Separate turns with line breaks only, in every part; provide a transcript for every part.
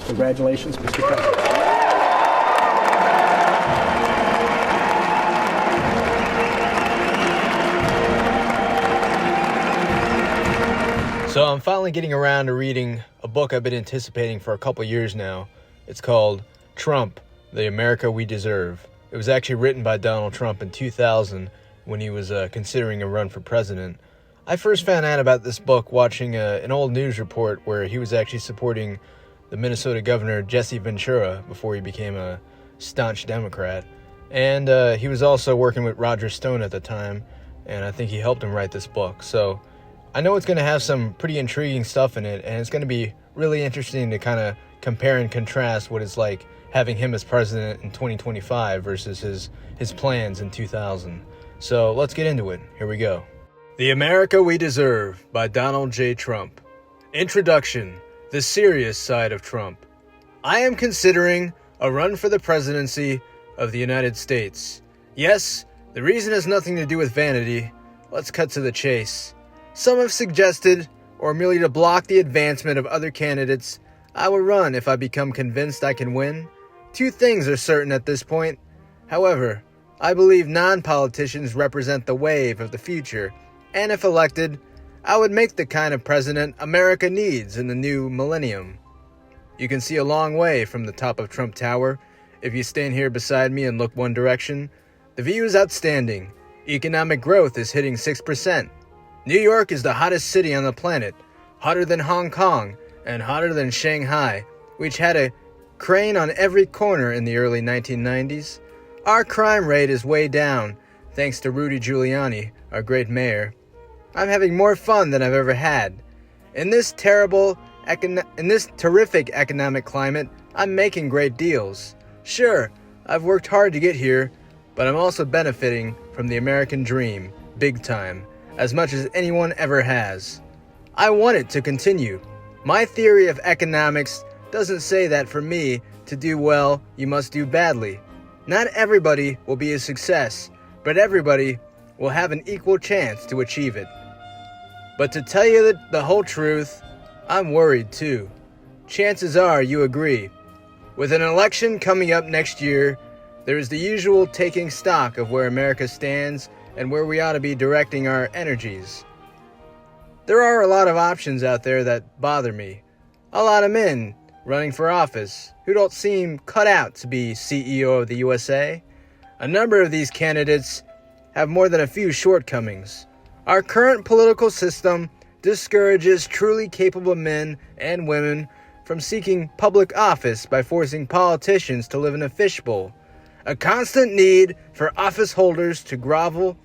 Congratulations, Mr. President.
So I'm finally getting around to reading a book I've been anticipating for a couple years now. It's called Trump, The America We Deserve. It was actually written by Donald Trump in 2000 when he was considering a run for president. I first found out about this book watching an old news report where he was actually supporting the Minnesota governor Jesse Ventura before he became a staunch Democrat. And he was also working with Roger Stone at the time, and I think he helped him write this book. So I know it's going to have some pretty intriguing stuff in it, and it's going to be really interesting to kind of compare and contrast what it's like having him as president in 2025 versus his plans in 2000. So let's get into it. Here we go. The America We Deserve by Donald J. Trump. Introduction: The serious side of Trump. I am considering a run for the presidency of the United States. Yes, the reason has nothing to do with vanity. Let's cut to the chase. Some have suggested, or merely to block the advancement of other candidates, I will run if I become convinced I can win. Two things are certain at this point. However, I believe non-politicians represent the wave of the future, and if elected, I would make the kind of president America needs in the new millennium. You can see a long way from the top of Trump Tower. If you stand here beside me and look one direction, the view is outstanding. Economic growth is hitting 6%. New York is the hottest city on the planet, hotter than Hong Kong and hotter than Shanghai, which had a crane on every corner in the early 1990s. Our crime rate is way down, thanks to Rudy Giuliani, our great mayor. I'm having more fun than I've ever had. In this terrific economic climate, I'm making great deals. Sure, I've worked hard to get here, but I'm also benefiting from the American dream, big time, as much as anyone ever has. I want it to continue. My theory of economics doesn't say that for me to do well, you must do badly. Not everybody will be a success, but everybody will have an equal chance to achieve it. But to tell you the whole truth, I'm worried too. Chances are you agree. With an election coming up next year, there is the usual taking stock of where America stands and where we ought to be directing our energies. There are a lot of options out there that bother me. A lot of men running for office who don't seem cut out to be CEO of the USA. A number of these candidates have more than a few shortcomings. Our current political system discourages truly capable men and women from seeking public office by forcing politicians to live in a fishbowl. A constant need for office holders to grovel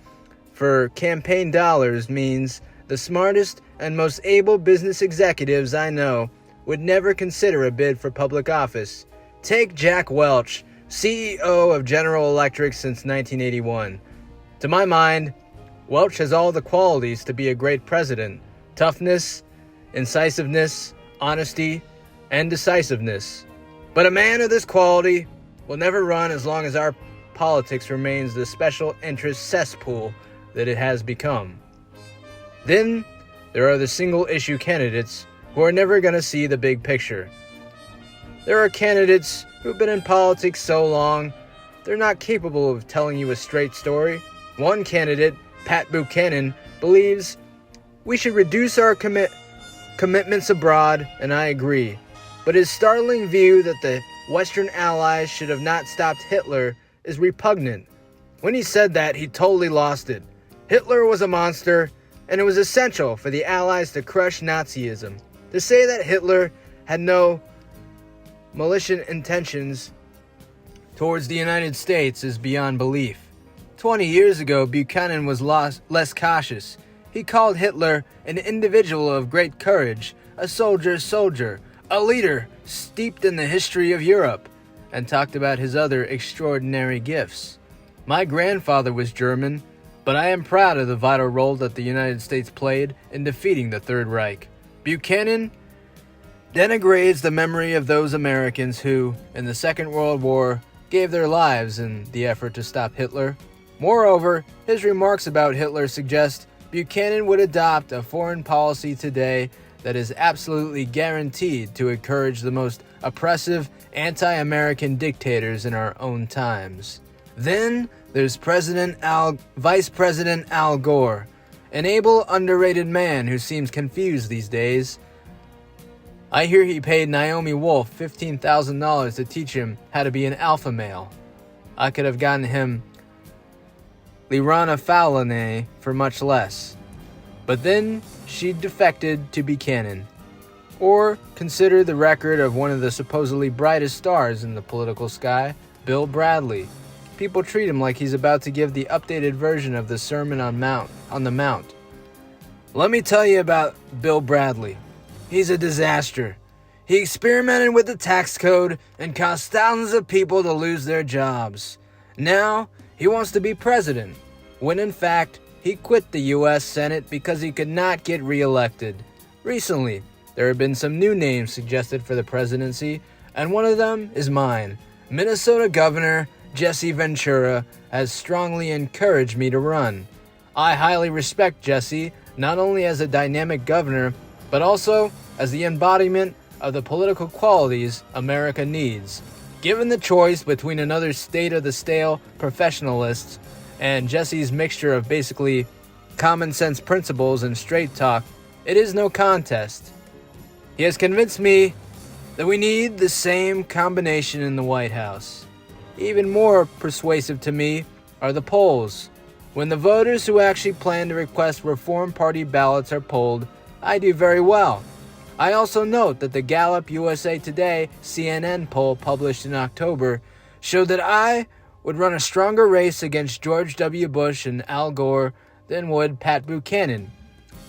for campaign dollars means the smartest and most able business executives I know would never consider a bid for public office. Take Jack Welch, CEO of General Electric since 1981. To my mind, Welch has all the qualities to be a great president: toughness, incisiveness, honesty, and decisiveness. But a man of this quality will never run as long as our politics remains the special interest cesspool that it has become. Then there are the single-issue candidates who are never going to see the big picture. There are candidates who've been in politics so long, they're not capable of telling you a straight story. One candidate, Pat Buchanan, believes we should reduce our commitments abroad, and I agree. But his startling view that the Western allies should have not stopped Hitler is repugnant. When he said that, he totally lost it. Hitler was a monster, and it was essential for the Allies to crush Nazism. To say that Hitler had no malicious intentions towards the United States is beyond belief. 20 years ago, Buchanan was less cautious. He called Hitler an individual of great courage, a soldier, a leader steeped in the history of Europe, and talked about his other extraordinary gifts. My grandfather was German, but I am proud of the vital role that the United States played in defeating the Third Reich. Buchanan denigrates the memory of those Americans who, in the Second World War, gave their lives in the effort to stop Hitler. Moreover, his remarks about Hitler suggest Buchanan would adopt a foreign policy today that is absolutely guaranteed to encourage the most oppressive, anti-American dictators in our own times. Then there's Vice President Al Gore, an able, underrated man who seems confused these days. I hear he paid Naomi Wolf $15,000 to teach him how to be an alpha male. I could have gotten him Lirana Falanay for much less. But then she defected to Buchanan. Or consider the record of one of the supposedly brightest stars in the political sky, Bill Bradley. People treat him like he's about to give the updated version of the Sermon on the Mount. Let me tell you about Bill Bradley. He's a disaster. He experimented with the tax code and caused thousands of people to lose their jobs. Now, he wants to be president, when in fact, he quit the U.S. Senate because he could not get reelected. Recently, there have been some new names suggested for the presidency, and one of them is mine. Minnesota Governor Jesse Ventura has strongly encouraged me to run. I highly respect Jesse, not only as a dynamic governor, but also as the embodiment of the political qualities America needs. Given the choice between another state-of-the-stale professionalist and Jesse's mixture of basically common sense principles and straight talk, it is no contest. He has convinced me that we need the same combination in the White House. Even more persuasive to me are the polls. When the voters who actually plan to request Reform Party ballots are polled, I do very well. I also note that the Gallup USA Today CNN poll published in October showed that I would run a stronger race against George W. Bush and Al Gore than would Pat Buchanan,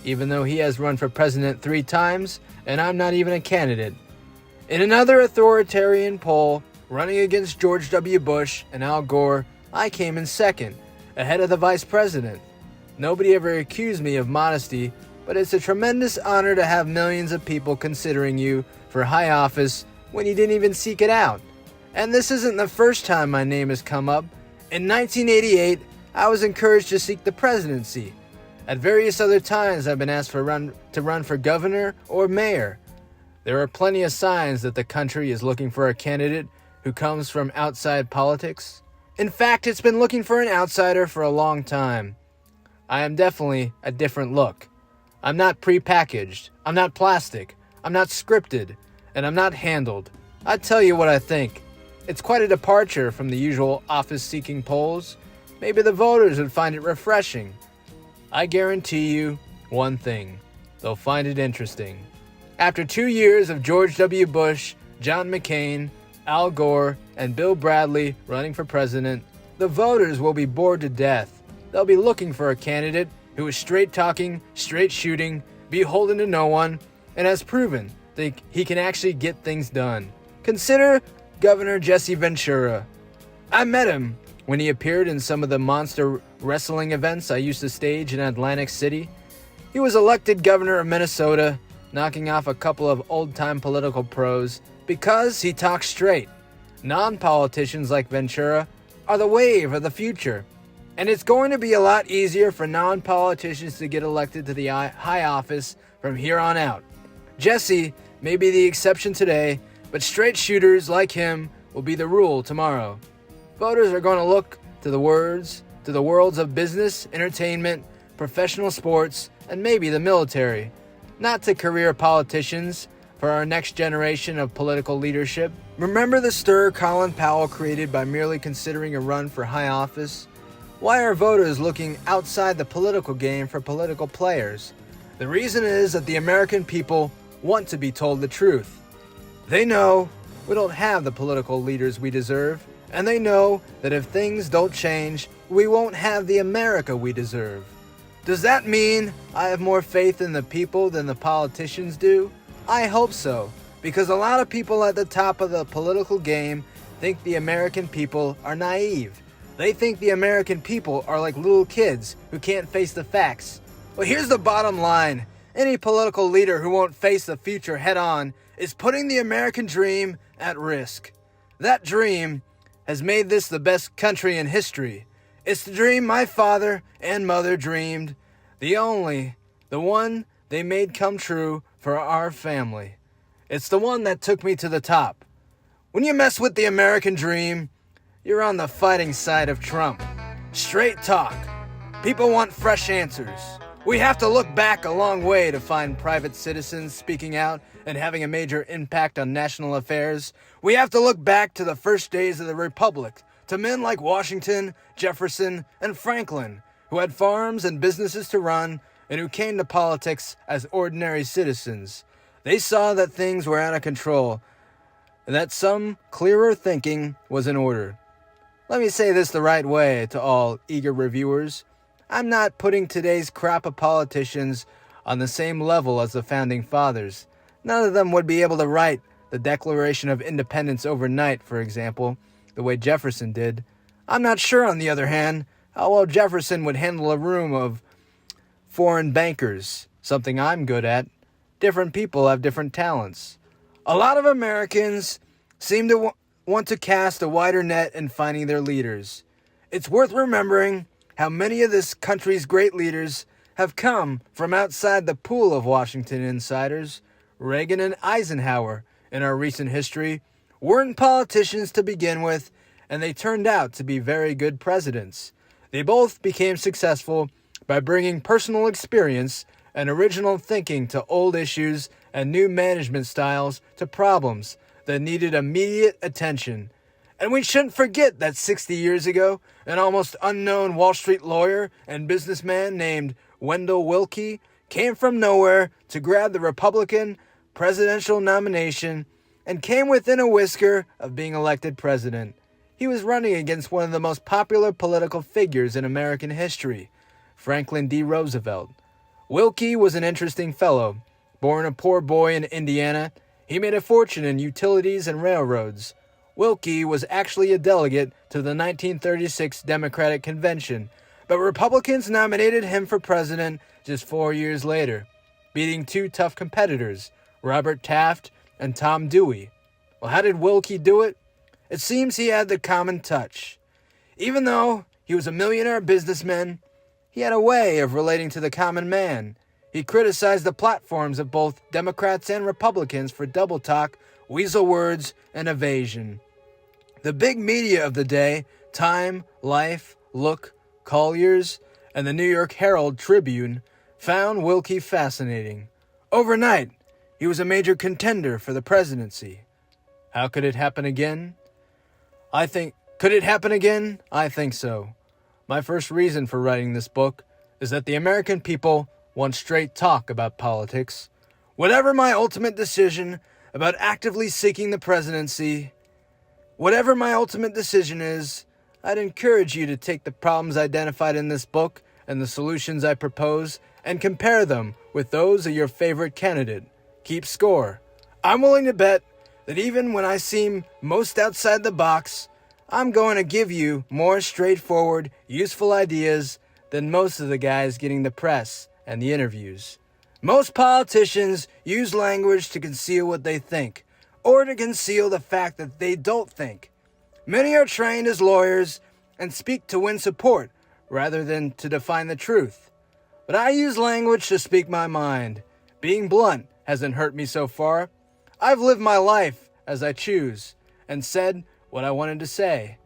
even though he has run for president 3 times and I'm not even a candidate. In another authoritarian poll, running against George W. Bush and Al Gore, I came in second, ahead of the vice president. Nobody ever accused me of modesty, but it's a tremendous honor to have millions of people considering you for high office when you didn't even seek it out. And this isn't the first time my name has come up. In 1988, I was encouraged to seek the presidency. At various other times, I've been asked to run for governor or mayor. There are plenty of signs that the country is looking for a candidate who comes from outside politics. In fact, it's been looking for an outsider for a long time. I am definitely a different look. I'm not prepackaged, I'm not plastic, I'm not scripted, and I'm not handled. I tell you what I think. It's quite a departure from the usual office-seeking polls. Maybe the voters would find it refreshing. I guarantee you one thing. They'll find it interesting. After 2 years of George W. Bush, John McCain, Al Gore, and Bill Bradley running for president, the voters will be bored to death. They'll be looking for a candidate who is straight-talking, straight-shooting, beholden to no one, and has proven that he can actually get things done. Consider Governor Jesse Ventura. I met him when he appeared in some of the monster wrestling events I used to stage in Atlantic City. He was elected governor of Minnesota, knocking off a couple of old-time political pros because he talks straight. Non-politicians like Ventura are the wave of the future. And it's going to be a lot easier for non-politicians to get elected to the high office from here on out. Jesse may be the exception today, but straight shooters like him will be the rule tomorrow. Voters are going to look to the worlds of business, entertainment, professional sports, and maybe the military. Not to career politicians for our next generation of political leadership. Remember the stir Colin Powell created by merely considering a run for high office? Why are voters looking outside the political game for political players? The reason is that the American people want to be told the truth. They know we don't have the political leaders we deserve, and they know that if things don't change, we won't have the America we deserve. Does that mean I have more faith in the people than the politicians do? I hope so, because a lot of people at the top of the political game think the American people are naive. They think the American people are like little kids who can't face the facts. Well, here's the bottom line. Any political leader who won't face the future head-on is putting the American dream at risk. That dream has made this the best country in history. It's the dream my father and mother dreamed. The one they made come true for our family. It's the one that took me to the top. When you mess with the American dream, you're on the fighting side of Trump. Straight talk. People want fresh answers. We have to look back a long way to find private citizens speaking out and having a major impact on national affairs. We have to look back to the first days of the Republic, to men like Washington, Jefferson, and Franklin, who had farms and businesses to run and who came to politics as ordinary citizens. They saw that things were out of control and that some clearer thinking was in order. Let me say this the right way to all eager reviewers. I'm not putting today's crop of politicians on the same level as the Founding Fathers. None of them would be able to write the Declaration of Independence overnight, for example, the way Jefferson did. I'm not sure, on the other hand, how well Jefferson would handle a room of foreign bankers, something I'm good at. Different people have different talents. A lot of Americans seem to want to cast a wider net in finding their leaders. It's worth remembering how many of this country's great leaders have come from outside the pool of Washington insiders. Reagan and Eisenhower, in our recent history, weren't politicians to begin with, and they turned out to be very good presidents. They both became successful by bringing personal experience and original thinking to old issues and new management styles to problems that needed immediate attention. And we shouldn't forget that 60 years ago, an almost unknown Wall Street lawyer and businessman named Wendell Willkie came from nowhere to grab the Republican presidential nomination and came within a whisker of being elected president. He was running against one of the most popular political figures in American history, Franklin D. Roosevelt. Willkie was an interesting fellow. Born a poor boy in Indiana, he made a fortune in utilities and railroads. Willkie was actually a delegate to the 1936 Democratic Convention, but Republicans nominated him for president just 4 years later, beating two tough competitors, Robert Taft and Tom Dewey. Well, how did Willkie do it? It seems he had the common touch. Even though he was a millionaire businessman, he had a way of relating to the common man. He criticized the platforms of both Democrats and Republicans for double talk, weasel words, and evasion. The big media of the day, Time, Life, Look, Collier's, and the New York Herald Tribune, found Willkie fascinating. Overnight, he was a major contender for the presidency. How could it happen again? Could it happen again? I think so. My first reason for writing this book is that the American people want straight talk about politics. Whatever my ultimate decision about actively seeking the presidency, whatever my ultimate decision is, I'd encourage you to take the problems identified in this book and the solutions I propose and compare them with those of your favorite candidate. Keep score. I'm willing to bet that even when I seem most outside the box, I'm going to give you more straightforward, useful ideas than most of the guys getting the press and the interviews. Most politicians use language to conceal what they think, or to conceal the fact that they don't think. Many are trained as lawyers and speak to win support rather than to define the truth. But I use language to speak my mind. Being blunt hasn't hurt me so far. I've lived my life as I choose and said what I wanted to say.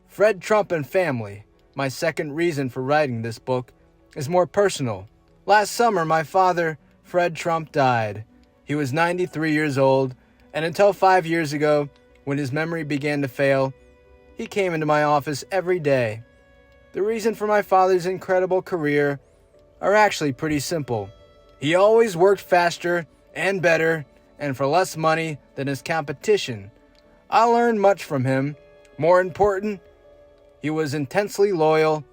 Fred Trump and family, my second reason for writing this book, is more personal. Last summer, my father, Fred Trump, died. He was 93 years old, and until 5 years ago, when his memory began to fail, he came into my office every day. The reason for my father's incredible career are actually pretty simple. He always worked faster and better and for less money than his competition. I learned much from him. More important, he was intensely loyal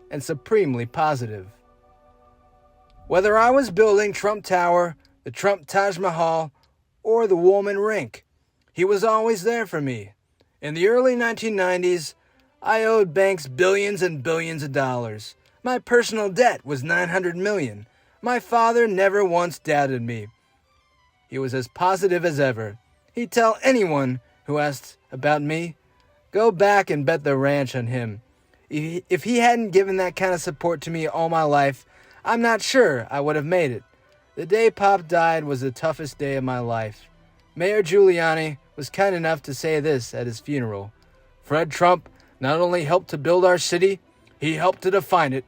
and supremely positive. Whether I was building Trump Tower, the Trump Taj Mahal, or the Woolman Rink, he was always there for me. In the early 1990s, I owed banks billions and billions of dollars. My personal debt was $900 million. My father never once doubted me. He was as positive as ever. He'd tell anyone who asked about me, go back and bet the ranch on him. If he hadn't given that kind of support to me all my life, I'm not sure I would have made it. The day Pop died was the toughest day of my life. Mayor Giuliani was kind enough to say this at his funeral. Fred Trump not only helped to build our city, he helped to define it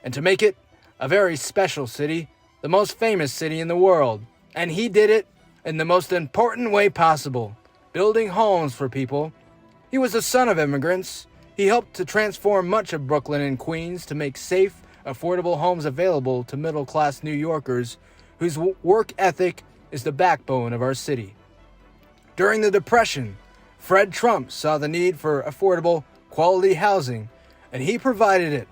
and to make it a very special city, the most famous city in the world. And he did it in the most important way possible, building homes for people. He was the son of immigrants. He helped to transform much of Brooklyn and Queens to make safe, affordable homes available to middle-class New Yorkers whose work ethic is the backbone of our city. During the Depression, Fred Trump saw the need for affordable, quality housing, and he provided it.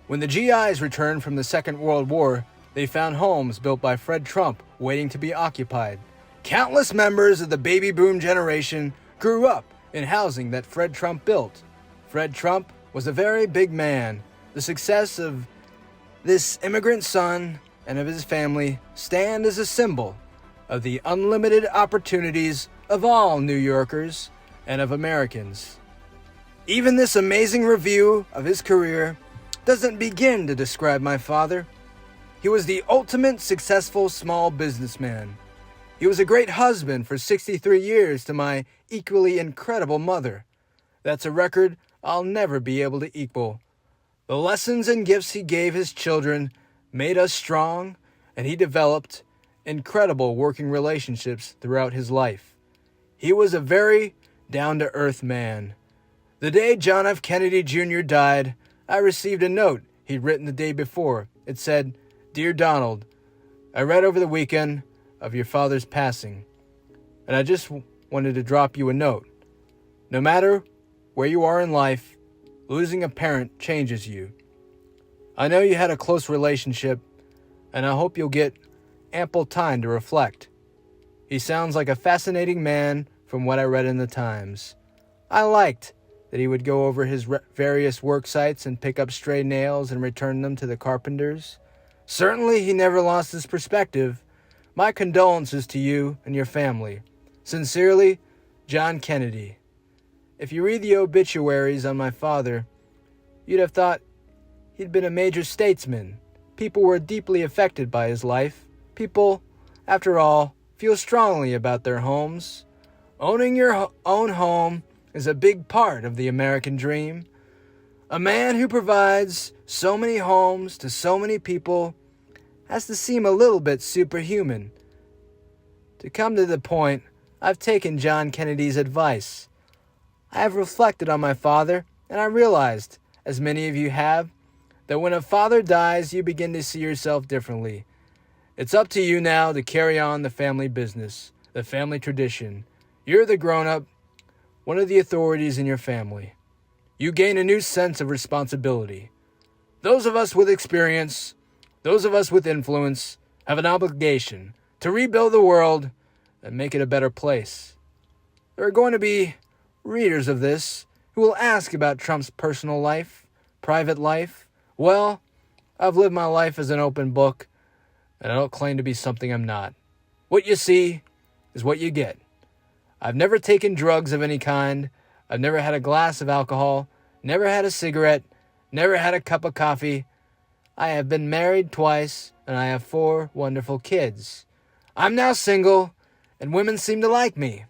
When the GIs returned from the Second World War, they found homes built by Fred Trump waiting to be occupied. Countless members of the baby boom generation grew up in housing that Fred Trump built. Fred Trump was a very big man. The success of this immigrant son and of his family stand as a symbol of the unlimited opportunities of all New Yorkers and of Americans. Even this amazing review of his career doesn't begin to describe my father. He was the ultimate successful small businessman. He was a great husband for 63 years to my equally incredible mother. That's a record I'll never be able to equal. The lessons and gifts he gave his children made us strong, and he developed incredible working relationships throughout his life. He was a very down-to-earth man. The day John F. Kennedy Jr. died, I received a note he'd written the day before. It said, "Dear Donald, I read over the weekend of your father's passing, and I just wanted to drop you a note. No matter where you are in life, losing a parent changes you. I know you had a close relationship, and I hope you'll get ample time to reflect." He sounds like a fascinating man from what I read in the Times. I liked that he would go over his various work sites and pick up stray nails and return them to the carpenters. Certainly he never lost his perspective. My condolences to you and your family. Sincerely, John Kennedy. If you read the obituaries on my father, you'd have thought he'd been a major statesman. People were deeply affected by his life. People, after all, feel strongly about their homes. Owning your own home is a big part of the American dream. A man who provides so many homes to so many people has to seem a little bit superhuman. To come to the point, I've taken John Kennedy's advice. I have reflected on my father, and I realized, as many of you have, that when a father dies, you begin to see yourself differently. It's up to you now to carry on the family business, the family tradition. You're the grown-up, one of the authorities in your family. You gain a new sense of responsibility. Those of us with experience, those of us with influence, have an obligation to rebuild the world and make it a better place. There are going to be readers of this who will ask about Trump's personal life, private life. Well, I've lived my life as an open book, and I don't claim to be something I'm not. What you see is what you get. I've never taken drugs of any kind. I've never had a glass of alcohol, never had a cigarette, never had a cup of coffee. I have been married twice, and I have 4 wonderful kids. I'm now single, and women seem to like me.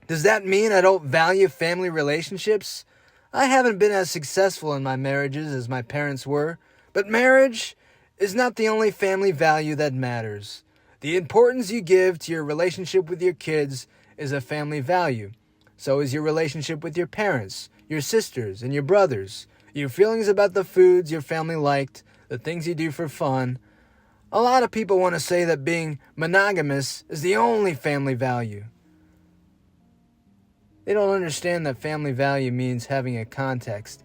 Does that mean I don't value family relationships? I haven't been as successful in my marriages as my parents were, but marriage is not the only family value that matters. The importance you give to your relationship with your kids is a family value. So is your relationship with your parents, your sisters, and your brothers, your feelings about the foods your family liked, the things you do for fun. A lot of people want to say that being monogamous is the only family value. They don't understand that family value means having a context,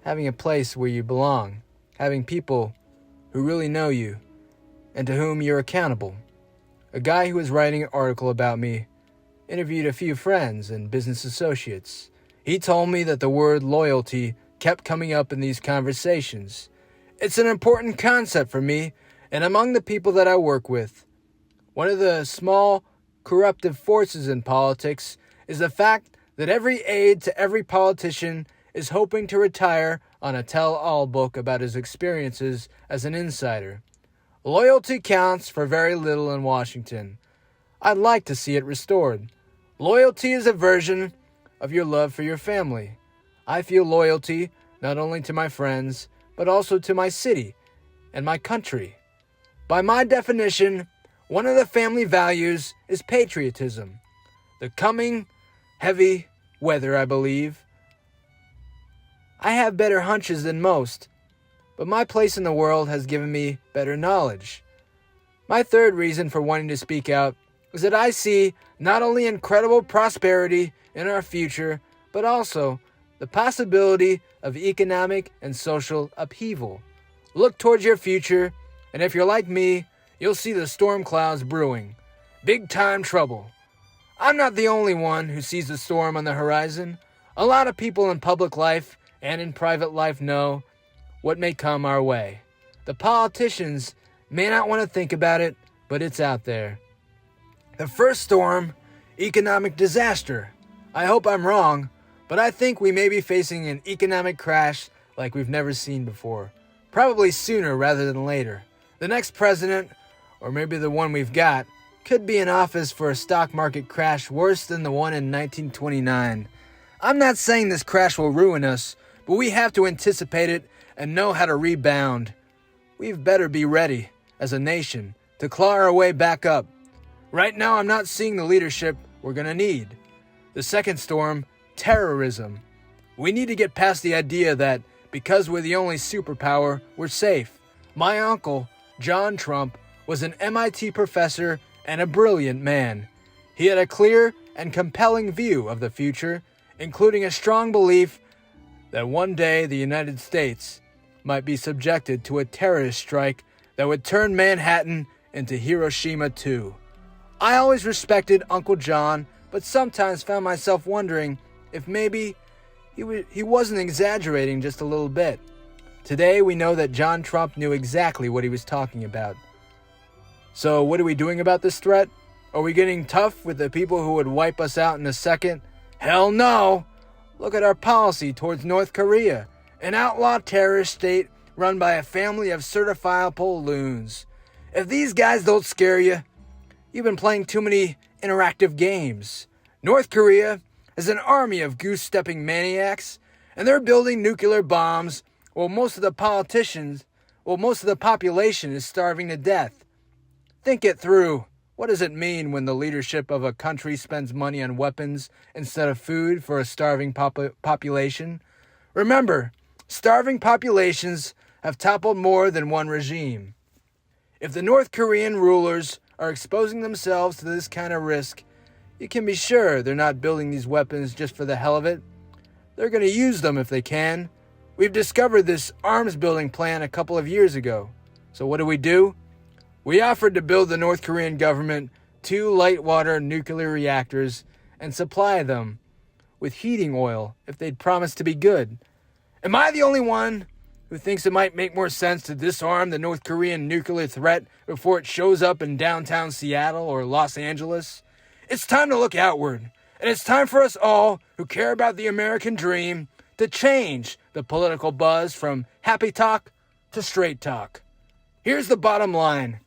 having a place where you belong, having people who really know you and to whom you're accountable. A guy who was writing an article about me interviewed a few friends and business associates. He told me that the word loyalty kept coming up in these conversations. It's an important concept for me and among the people that I work with. One of the small corruptive forces in politics is the fact that every aide to every politician is hoping to retire on a tell-all book about his experiences as an insider. Loyalty counts for very little in Washington. I'd like to see it restored. Loyalty is a version of your love for your family. I feel loyalty not only to my friends, but also to my city and my country. By my definition, one of the family values is patriotism. The coming heavy weather, I believe. I have better hunches than most, but my place in the world has given me better knowledge. My third reason for wanting to speak out is that I see not only incredible prosperity in our future, but also the possibility of economic and social upheaval. Look towards your future, and if you're like me, you'll see the storm clouds brewing. Big time trouble. I'm not the only one who sees the storm on the horizon. A lot of people in public life and in private life know what may come our way. The politicians may not want to think about it, but it's out there. The first storm, economic disaster. I hope I'm wrong, but I think we may be facing an economic crash like we've never seen before. Probably sooner rather than later. The next president, or maybe the one we've got, could be in office for a stock market crash worse than the one in 1929. I'm not saying this crash will ruin us, but we have to anticipate it and know how to rebound. We've better be ready, as a nation, to claw our way back up. Right now, I'm not seeing the leadership we're going to need. The second storm, terrorism. We need to get past the idea that because we're the only superpower, we're safe. My uncle, John Trump, was an MIT professor and a brilliant man. He had a clear and compelling view of the future, including a strong belief that one day the United States might be subjected to a terrorist strike that would turn Manhattan into Hiroshima too. I always respected Uncle John, but sometimes found myself wondering if maybe he wasn't exaggerating just a little bit. Today we know that John Trump knew exactly what he was talking about. So what are we doing about this threat? Are we getting tough with the people who would wipe us out in a second? Hell no! Look at our policy towards North Korea, an outlaw terrorist state run by a family of certifiable loons. If these guys don't scare you, you've been playing too many interactive games. North Korea is an army of goose-stepping maniacs, and they're building nuclear bombs while most of the population is starving to death. Think it through. What does it mean when the leadership of a country spends money on weapons instead of food for a starving population? Remember, starving populations have toppled more than one regime. If the North Korean rulers are exposing themselves to this kind of risk, you can be sure they're not building these weapons just for the hell of it. They're going to use them if they can. We've discovered this arms building plan a couple of years ago. So what do? We offered to build the North Korean government 2 light water nuclear reactors and supply them with heating oil if they'd promise to be good. Am I the only one who thinks it might make more sense to disarm the North Korean nuclear threat before it shows up in downtown Seattle or Los Angeles? It's time to look outward, and it's time for us all who care about the American dream to change the political buzz from happy talk to straight talk. Here's the bottom line.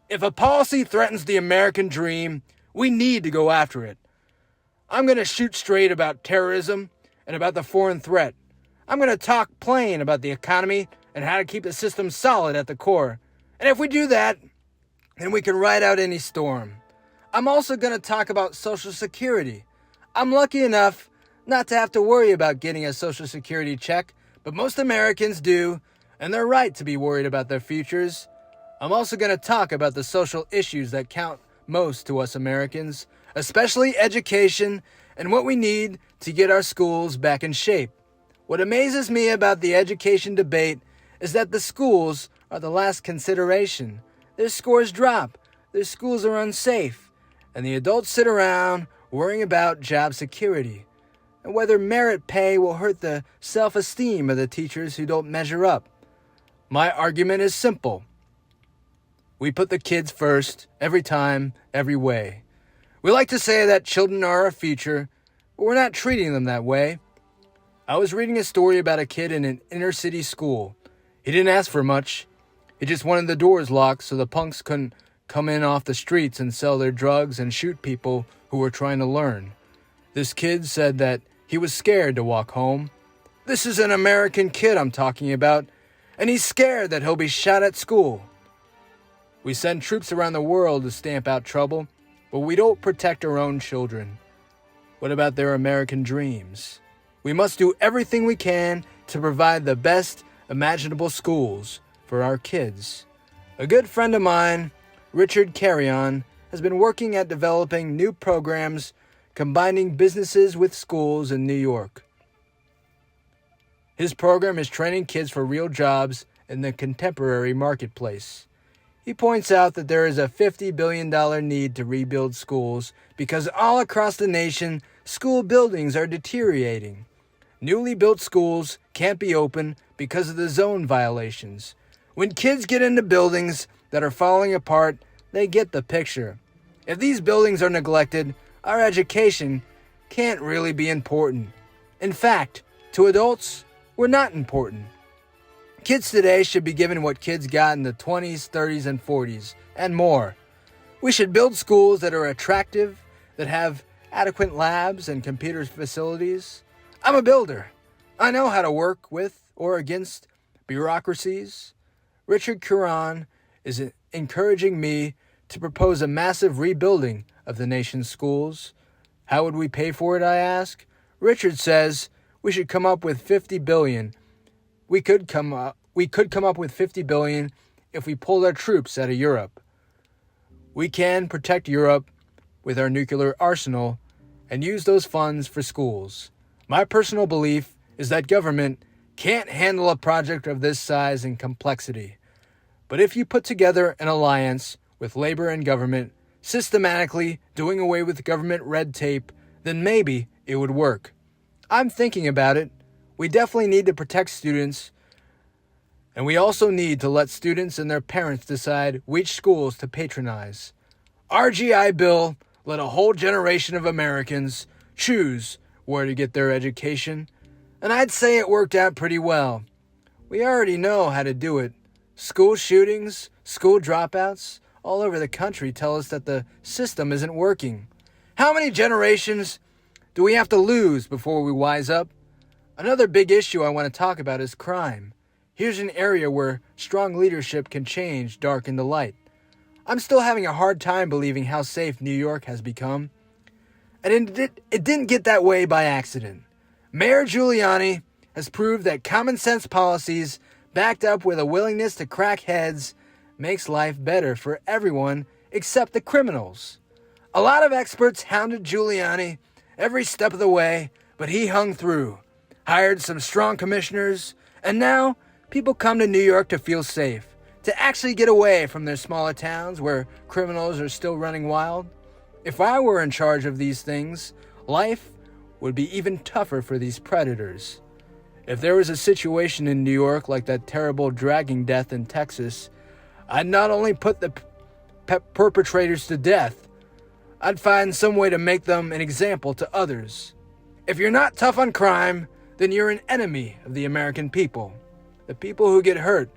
If a policy threatens the American dream, we need to go after it. I'm going to shoot straight about terrorism and about the foreign threat. I'm going to talk plain about the economy and how to keep the system solid at the core. And if we do that, then we can ride out any storm. I'm also going to talk about Social Security. I'm lucky enough not to have to worry about getting a Social Security check, but most Americans do, and they're right to be worried about their futures. I'm also going to talk about the social issues that count most to us Americans, especially education and what we need to get our schools back in shape. What amazes me about the education debate is that the schools are the last consideration. Their scores drop, their schools are unsafe, and the adults sit around worrying about job security and whether merit pay will hurt the self-esteem of the teachers who don't measure up. My argument is simple. We put the kids first, every time, every way. We like to say that children are our future, but we're not treating them that way. I was reading a story about a kid in an inner-city school. He didn't ask for much. He just wanted the doors locked so the punks couldn't come in off the streets and sell their drugs and shoot people who were trying to learn. This kid said that he was scared to walk home. This is an American kid I'm talking about, and he's scared that he'll be shot at school. We send troops around the world to stamp out trouble, but we don't protect our own children. What about their American dreams? We must do everything we can to provide the best imaginable schools for our kids. A good friend of mine, Richard Carrion, has been working at developing new programs combining businesses with schools in New York. His program is training kids for real jobs in the contemporary marketplace. He points out that there is a $50 billion need to rebuild schools because all across the nation, school buildings are deteriorating. Newly built schools can't be open because of the zone violations. When kids get into buildings that are falling apart, they get the picture. If these buildings are neglected, our education can't really be important. In fact, to adults, we're not important. Kids today should be given what kids got in the 20s, 30s, and 40s, and more. We should build schools that are attractive, that have adequate labs and computer facilities. I'm a builder. I know how to work with or against bureaucracies. Richard Curon is encouraging me to propose a massive rebuilding of the nation's schools. How would we pay for it, I ask? Richard says we should come up with $50 billion. We could come up with $50 billion if we pulled our troops out of Europe. We can protect Europe with our nuclear arsenal and use those funds for schools. My personal belief is that government can't handle a project of this size and complexity. But if you put together an alliance with labor and government, systematically doing away with government red tape, then maybe it would work. I'm thinking about it. We definitely need to protect students, and we also need to let students and their parents decide which schools to patronize. Our GI Bill let a whole generation of Americans choose where to get their education, and I'd say it worked out pretty well. We already know how to do it. School shootings, school dropouts, all over the country tell us that the system isn't working. How many generations do we have to lose before we wise up? Another big issue I want to talk about is crime. Here's an area where strong leadership can change dark into light. I'm still having a hard time believing how safe New York has become. And it didn't get that way by accident. Mayor Giuliani has proved that common sense policies backed up with a willingness to crack heads makes life better for everyone except the criminals. A lot of experts hounded Giuliani every step of the way, but he hung through, hired some strong commissioners, and now people come to New York to feel safe, to actually get away from their smaller towns where criminals are still running wild. If I were in charge of these things, life would be even tougher for these predators. If there was a situation in New York like that terrible dragging death in Texas, I'd not only put the perpetrators to death, I'd find some way to make them an example to others. If you're not tough on crime, then you're an enemy of the American people. The people who get hurt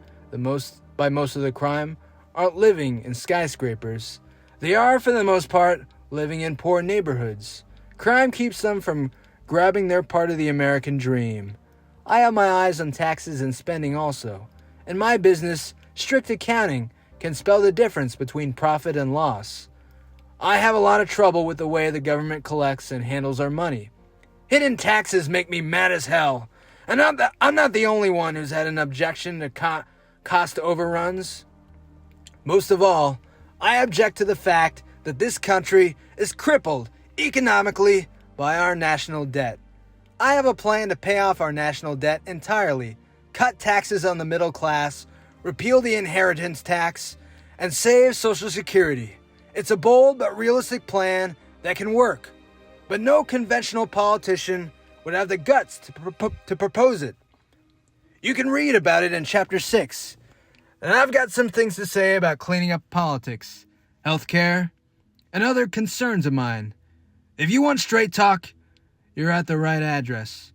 by most of the crime aren't living in skyscrapers. They are, for the most part, living in poor neighborhoods. Crime keeps them from grabbing their part of the American dream. I have my eyes on taxes and spending also. In my business, strict accounting can spell the difference between profit and loss. I have a lot of trouble with the way the government collects and handles our money. Hidden taxes make me mad as hell. And I'm not the only one who's had an objection to cost overruns. Most of all, I object to the fact that this country is crippled economically by our national debt. I have a plan to pay off our national debt entirely, cut taxes on the middle class, repeal the inheritance tax, and save Social Security. It's a bold but realistic plan that can work, but no conventional politician would have the guts to propose it. You can read about it in Chapter 6, and I've got some things to say about cleaning up politics, healthcare, and other concerns of mine. If you want straight talk, you're at the right address,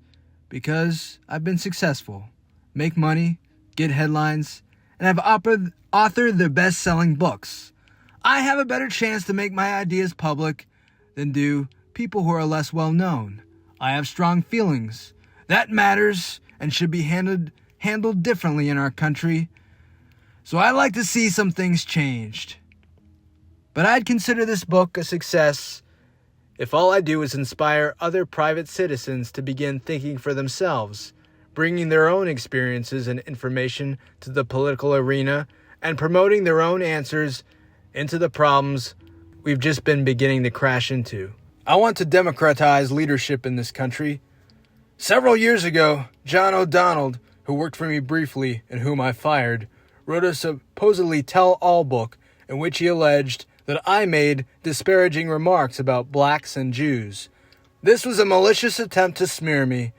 because I've been successful, make money, get headlines, and have authored the best-selling books. I have a better chance to make my ideas public than do people who are less well known. I have strong feelings. That matters and should be handled differently in our country. So I'd like to see some things changed. But I'd consider this book a success if all I do is inspire other private citizens to begin thinking for themselves, bringing their own experiences and information to the political arena, and promoting their own answers into the problems we've just been beginning to crash into. I want to democratize leadership in this country. Several years ago, John O'Donnell, who worked for me briefly and whom I fired, wrote a supposedly tell-all book in which he alleged that I made disparaging remarks about blacks and Jews. This was a malicious attempt to smear me.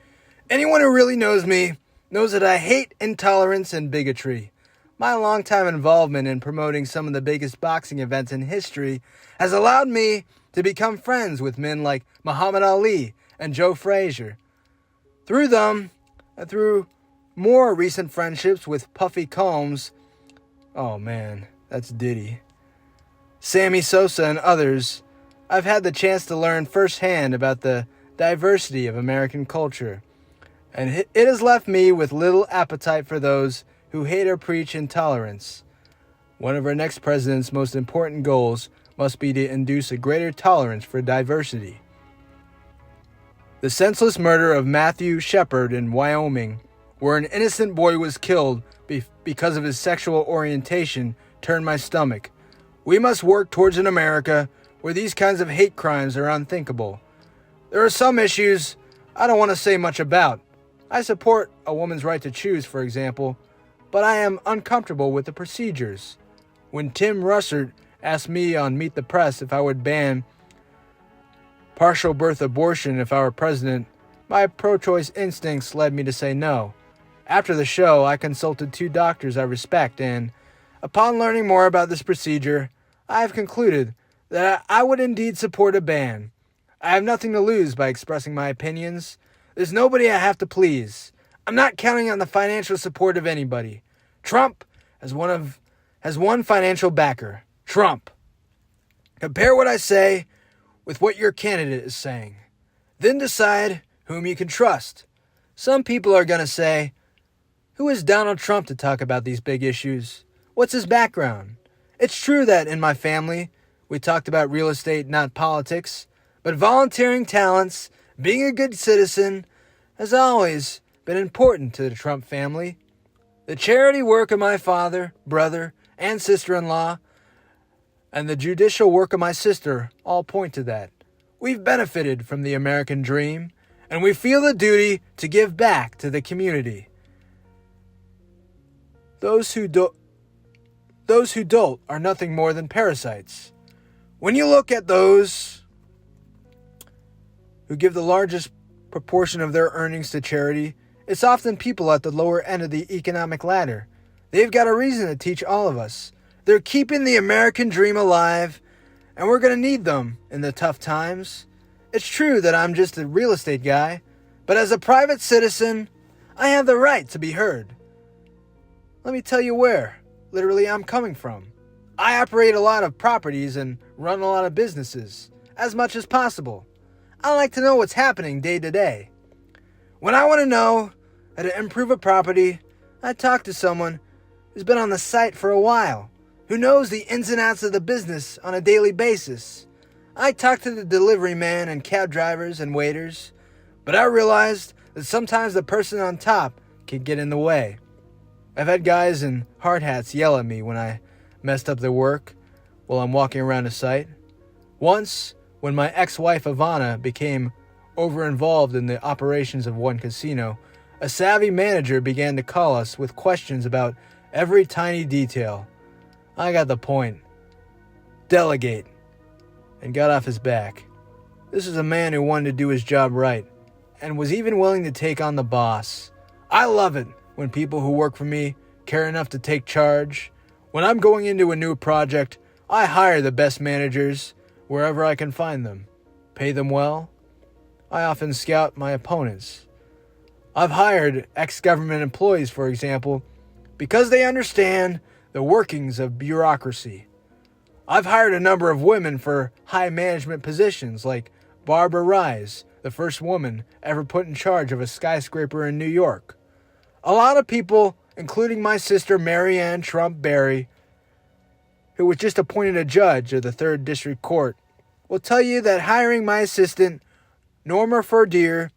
Anyone who really knows me knows that I hate intolerance and bigotry. My longtime involvement in promoting some of the biggest boxing events in history has allowed me to become friends with men like Muhammad Ali and Joe Frazier. Through them, and through more recent friendships with Puffy Combs, oh man, that's Diddy, Sammy Sosa and others, I've had the chance to learn firsthand about the diversity of American culture, and it has left me with little appetite for those who hate or preach intolerance. One of our next president's most important goals must be to induce a greater tolerance for diversity. The senseless murder of Matthew Shepard in Wyoming, where an innocent boy was killed because of his sexual orientation, turned my stomach. We must work towards an America where these kinds of hate crimes are unthinkable. There are some issues I don't want to say much about. I support a woman's right to choose, for example, but I am uncomfortable with the procedures. When Tim Russert asked me on Meet the Press if I would ban partial birth abortion if I were president, my pro-choice instincts led me to say no. After the show, I consulted 2 doctors I respect, and upon learning more about this procedure, I have concluded that I would indeed support a ban. I have nothing to lose by expressing my opinions. There's nobody I have to please. I'm not counting on the financial support of anybody. Trump has one financial backer. Trump. Compare what I say with what your candidate is saying. Then decide whom you can trust. Some people are going to say, who is Donald Trump to talk about these big issues? What's his background? It's true that in my family, we talked about real estate, not politics, but volunteering talents, being a good citizen, has always been important to the Trump family. The charity work of my father, brother, and sister-in-law, and the judicial work of my sister all point to that. We've benefited from the American dream, and we feel the duty to give back to the community. Those who dolt are nothing more than parasites. When you look at those who give the largest proportion of their earnings to charity, it's often people at the lower end of the economic ladder. They've got a reason to teach all of us. They're keeping the American dream alive, and we're going to need them in the tough times. It's true that I'm just a real estate guy, but as a private citizen, I have the right to be heard. Let me tell you where, literally, I'm coming from. I operate a lot of properties and run a lot of businesses, as much as possible. I like to know what's happening day to day. When I want to know how to improve a property, I talk to someone who's been on the site for a while, who knows the ins and outs of the business on a daily basis. I talk to the delivery man and cab drivers and waiters, but I realized that sometimes the person on top can get in the way. I've had guys in hard hats yell at me when I messed up their work while I'm walking around a site. Once, when my ex-wife Ivana became over-involved in the operations of one casino, a savvy manager began to call us with questions about every tiny detail. I got the point. Delegate. And got off his back. This is a man who wanted to do his job right, and was even willing to take on the boss. I love it when people who work for me care enough to take charge. When I'm going into a new project, I hire the best managers wherever I can find them. Pay them well. I often scout my opponents. I've hired ex-government employees, for example, because they understand the workings of bureaucracy. I've hired a number of women for high management positions, like Barbara Rise, the first woman ever put in charge of a skyscraper in New York. A lot of people, including my sister Marianne Trump Barry, who was just appointed a judge of the 3rd District Court, will tell you that hiring my assistant, Norma Fordier,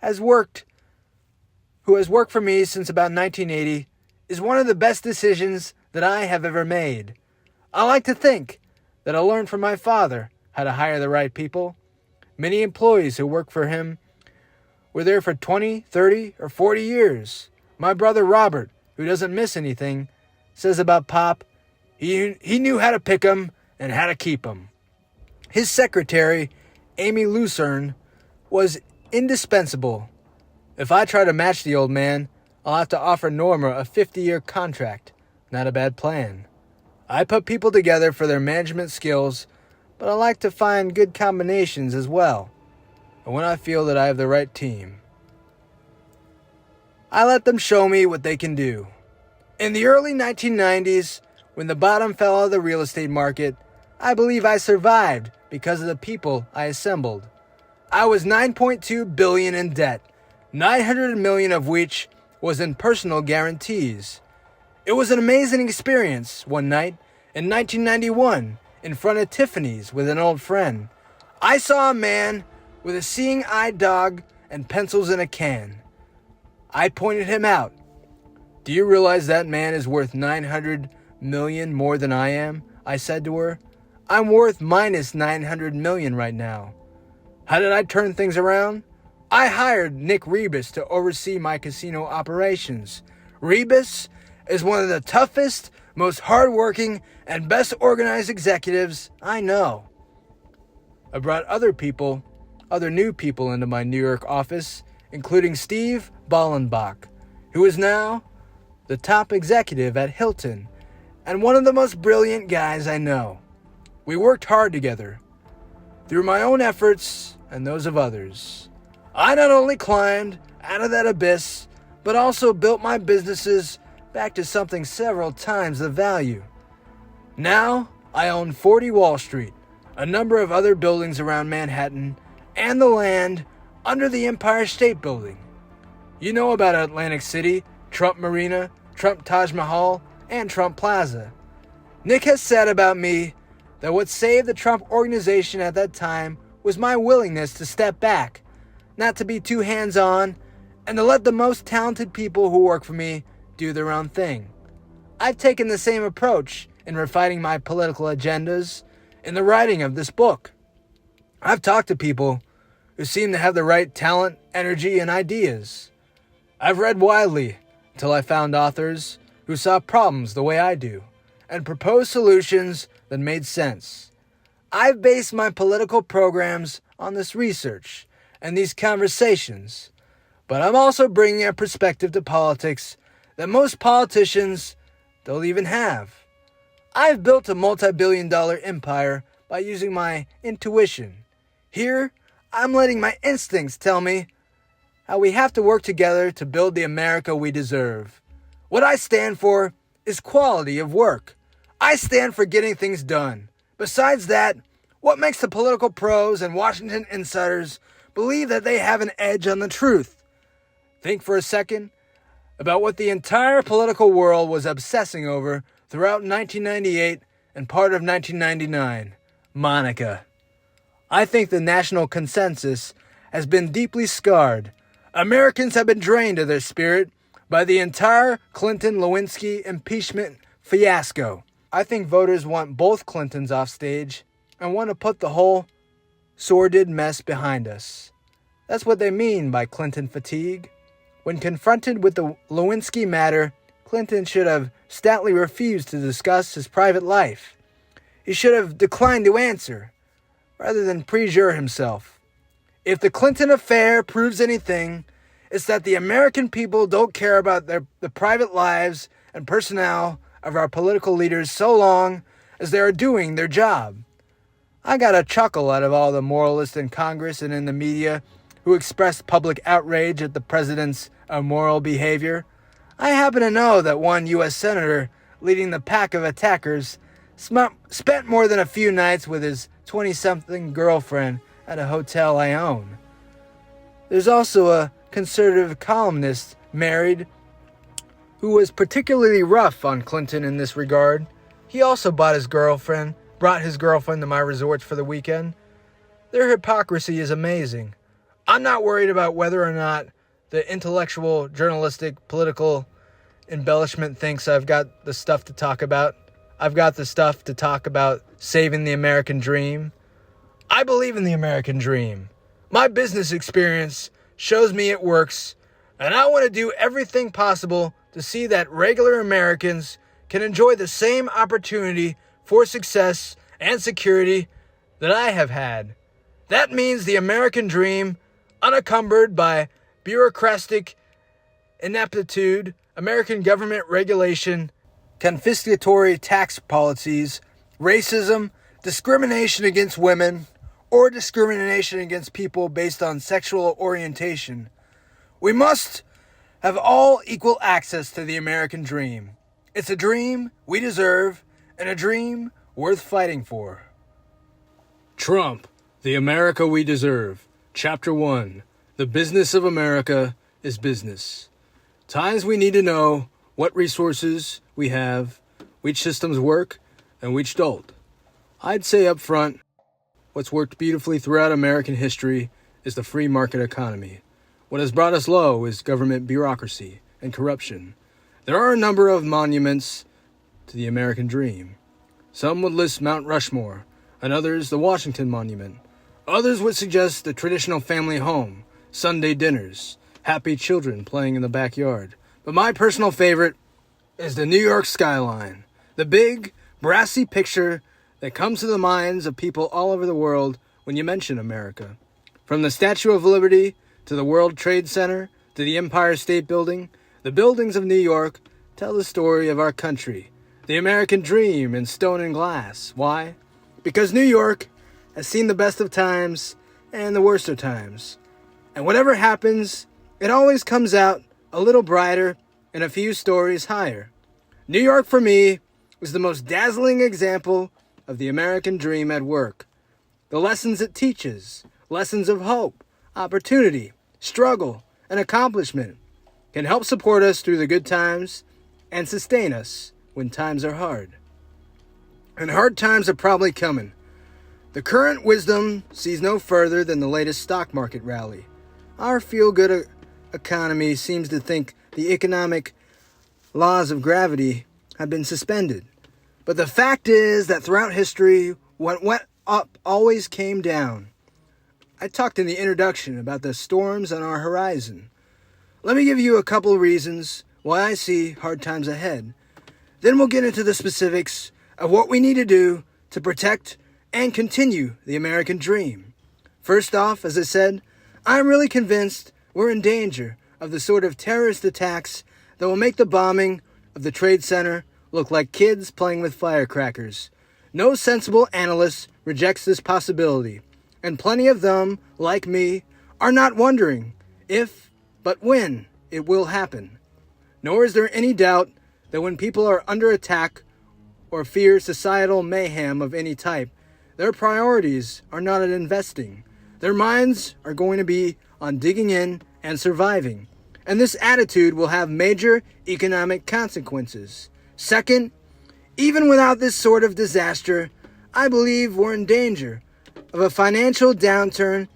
who has worked for me since about 1980, is one of the best decisions that I have ever made. I like to think that I learned from my father how to hire the right people. Many employees who work for him were there for 20, 30, or 40 years. My brother Robert, who doesn't miss anything, says about Pop, he knew how to pick 'em and how to keep 'em. His secretary, Amy Lucerne, was indispensable. If I try to match the old man, I'll have to offer Norma a 50-year contract. Not a bad plan. I put people together for their management skills, but I like to find good combinations as well. And when I feel that I have the right team, I let them show me what they can do. In the early 1990s, when the bottom fell out of the real estate market, I believe I survived because of the people I assembled. I was $9.2 billion in debt, $900 million of which was in personal guarantees. It was an amazing experience one night in 1991 in front of Tiffany's with an old friend. I saw a man with a seeing-eye dog and pencils in a can. I pointed him out. Do you realize that man is worth $900 million more than I am? I said to her. I'm worth minus $900 million right now. How did I turn things around? I hired Nick Rebus to oversee my casino operations. Rebus is one of the toughest, most hardworking, and best organized executives I know. I brought other new people into my New York office, including Steve Ballenbach, who is now the top executive at Hilton, and one of the most brilliant guys I know. We worked hard together, through my own efforts and those of others. I not only climbed out of that abyss, but also built my businesses back to something several times the value. Now, I own 40 Wall Street, a number of other buildings around Manhattan, and the land under the Empire State Building. You know about Atlantic City, Trump Marina, Trump Taj Mahal, and Trump Plaza. Nick has said about me that what saved the Trump organization at that time was my willingness to step back, not to be too hands-on, and to let the most talented people who work for me do their own thing. I've taken the same approach in refining my political agendas in the writing of this book. I've talked to people who seem to have the right talent, energy, and ideas. I've read widely until I found authors who saw problems the way I do and proposed solutions that made sense. I've based my political programs on this research and these conversations, but I'm also bringing a perspective to politics that most politicians don't even have. I've built a multi-billion-dollar empire by using my intuition. Here, I'm letting my instincts tell me how we have to work together to build the America we deserve. What I stand for is quality of work. I stand for getting things done. Besides that, what makes the political pros and Washington insiders believe that they have an edge on the truth? Think for a second about what the entire political world was obsessing over throughout 1998 and part of 1999. Monica. I think the national consensus has been deeply scarred. Americans have been drained of their spirit by the entire Clinton-Lewinsky impeachment fiasco. I think voters want both Clintons off stage and want to put the whole sordid mess behind us. That's what they mean by Clinton fatigue. When confronted with the Lewinsky matter, Clinton should have stoutly refused to discuss his private life. He should have declined to answer, rather than perjure himself. If the Clinton affair proves anything, it's that the American people don't care about the private lives and personnel of our political leaders so long as they are doing their job. I got a chuckle out of all the moralists in Congress and in the media who expressed public outrage at the president's immoral behavior. I happen to know that one U.S. senator leading the pack of attackers spent more than a few nights with his 20-something girlfriend at a hotel I own. There's also a conservative columnist married who was particularly rough on Clinton in this regard. He also brought his girlfriend to my resorts for the weekend. Their hypocrisy is amazing. I'm not worried about whether or not the intellectual, journalistic, political embellishment thinks I've got the stuff to talk about. I've got the stuff to talk about saving the American dream. I believe in the American dream. My business experience shows me it works, and I want to do everything possible to see that regular Americans can enjoy the same opportunity for success and security that I have had. That means the American dream, unencumbered by bureaucratic ineptitude, American government regulation, confiscatory tax policies, racism, discrimination against women, or discrimination against people based on sexual orientation. We must have all equal access to the American dream. It's a dream we deserve and a dream worth fighting for. Trump, the America we deserve. Chapter 1. The business of America is business. Times we need to know what resources we have, which systems work, and which don't. I'd say up front, what's worked beautifully throughout American history is the free market economy. What has brought us low is government bureaucracy and corruption. There are a number of monuments to the American dream. Some would list Mount Rushmore, and others the Washington Monument. Others would suggest the traditional family home, Sunday dinners, happy children playing in the backyard. But my personal favorite is the New York skyline, the big, brassy picture that comes to the minds of people all over the world when you mention America. From the Statue of Liberty to the World Trade Center to the Empire State Building, the buildings of New York tell the story of our country, the American dream in stone and glass. Why? Because New York has seen the best of times and the worst of times. And whatever happens, it always comes out a little brighter and a few stories higher. New York, for me, is the most dazzling example of the American dream at work. The lessons it teaches, lessons of hope, opportunity, struggle, and accomplishment, can help support us through the good times and sustain us when times are hard. And hard times are probably coming. The current wisdom sees no further than the latest stock market rally. Our feel-good economy seems to think the economic laws of gravity have been suspended. But the fact is that throughout history, what went up always came down. I talked in the introduction about the storms on our horizon. Let me give you a couple reasons why I see hard times ahead. Then we'll get into the specifics of what we need to do to protect and continue the American dream. First off, as I said, I'm really convinced we're in danger of the sort of terrorist attacks that will make the bombing of the Trade Center look like kids playing with firecrackers. No sensible analyst rejects this possibility, and plenty of them, like me, are not wondering if, but when, it will happen. Nor is there any doubt that when people are under attack or fear societal mayhem of any type, their priorities are not on investing. Their minds are going to be on digging in and surviving. And this attitude will have major economic consequences. Second, even without this sort of disaster, I believe we're in danger of a financial downturn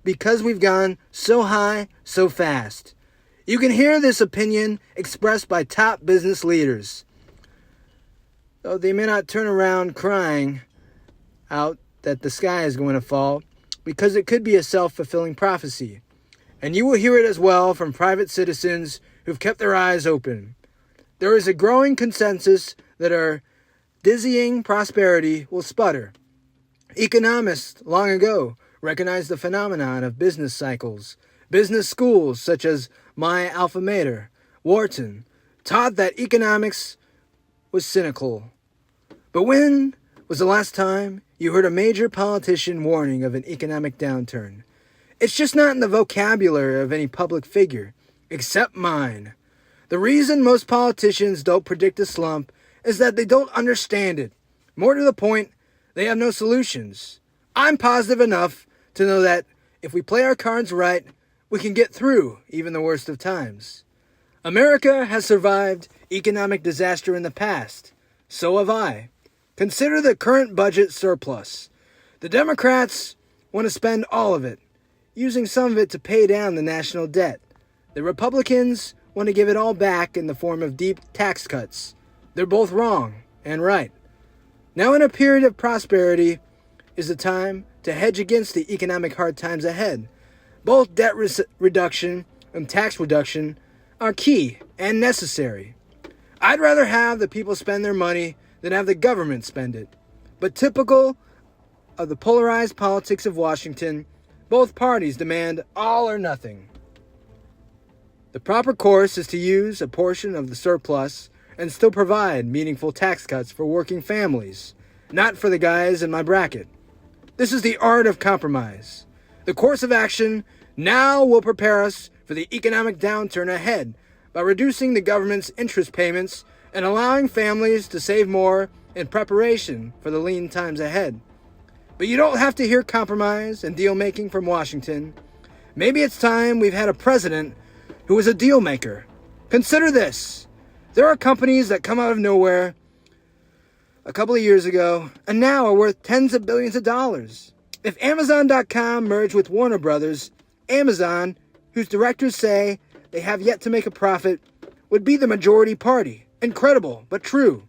because we've gone so high so fast. You can hear this opinion expressed by top business leaders, though they may not turn around crying out that the sky is going to fall, because it could be a self-fulfilling prophecy. And you will hear it as well from private citizens who've kept their eyes open. There is a growing consensus that our dizzying prosperity will sputter. Economists long ago recognized the phenomenon of business cycles. Business schools such as my alma mater, Wharton, taught that economics was cynical. But when was the last time you heard a major politician warning of an economic downturn? It's just not in the vocabulary of any public figure, except mine. The reason most politicians don't predict a slump is that they don't understand it. More to the point, they have no solutions. I'm positive enough to know that if we play our cards right, we can get through even the worst of times. America has survived economic disaster in the past. So have I. Consider the current budget surplus. The Democrats want to spend all of it, using some of it to pay down the national debt. The Republicans want to give it all back in the form of deep tax cuts. They're both wrong and right. Now, in a period of prosperity, is the time to hedge against the economic hard times ahead. Both debt reduction and tax reduction are key and necessary. I'd rather have the people spend their money than have the government spend it. But typical of the polarized politics of Washington, both parties demand all or nothing. The proper course is to use a portion of the surplus and still provide meaningful tax cuts for working families, not for the guys in my bracket. This is the art of compromise. The course of action now will prepare us for the economic downturn ahead by reducing the government's interest payments and allowing families to save more in preparation for the lean times ahead. But you don't have to hear compromise and deal-making from Washington. Maybe it's time we've had a president who is a deal-maker. Consider this. There are companies that come out of nowhere a couple of years ago and now are worth tens of billions of dollars. If Amazon.com merged with Warner Brothers, Amazon, whose directors say they have yet to make a profit, would be the majority party. Incredible, but true.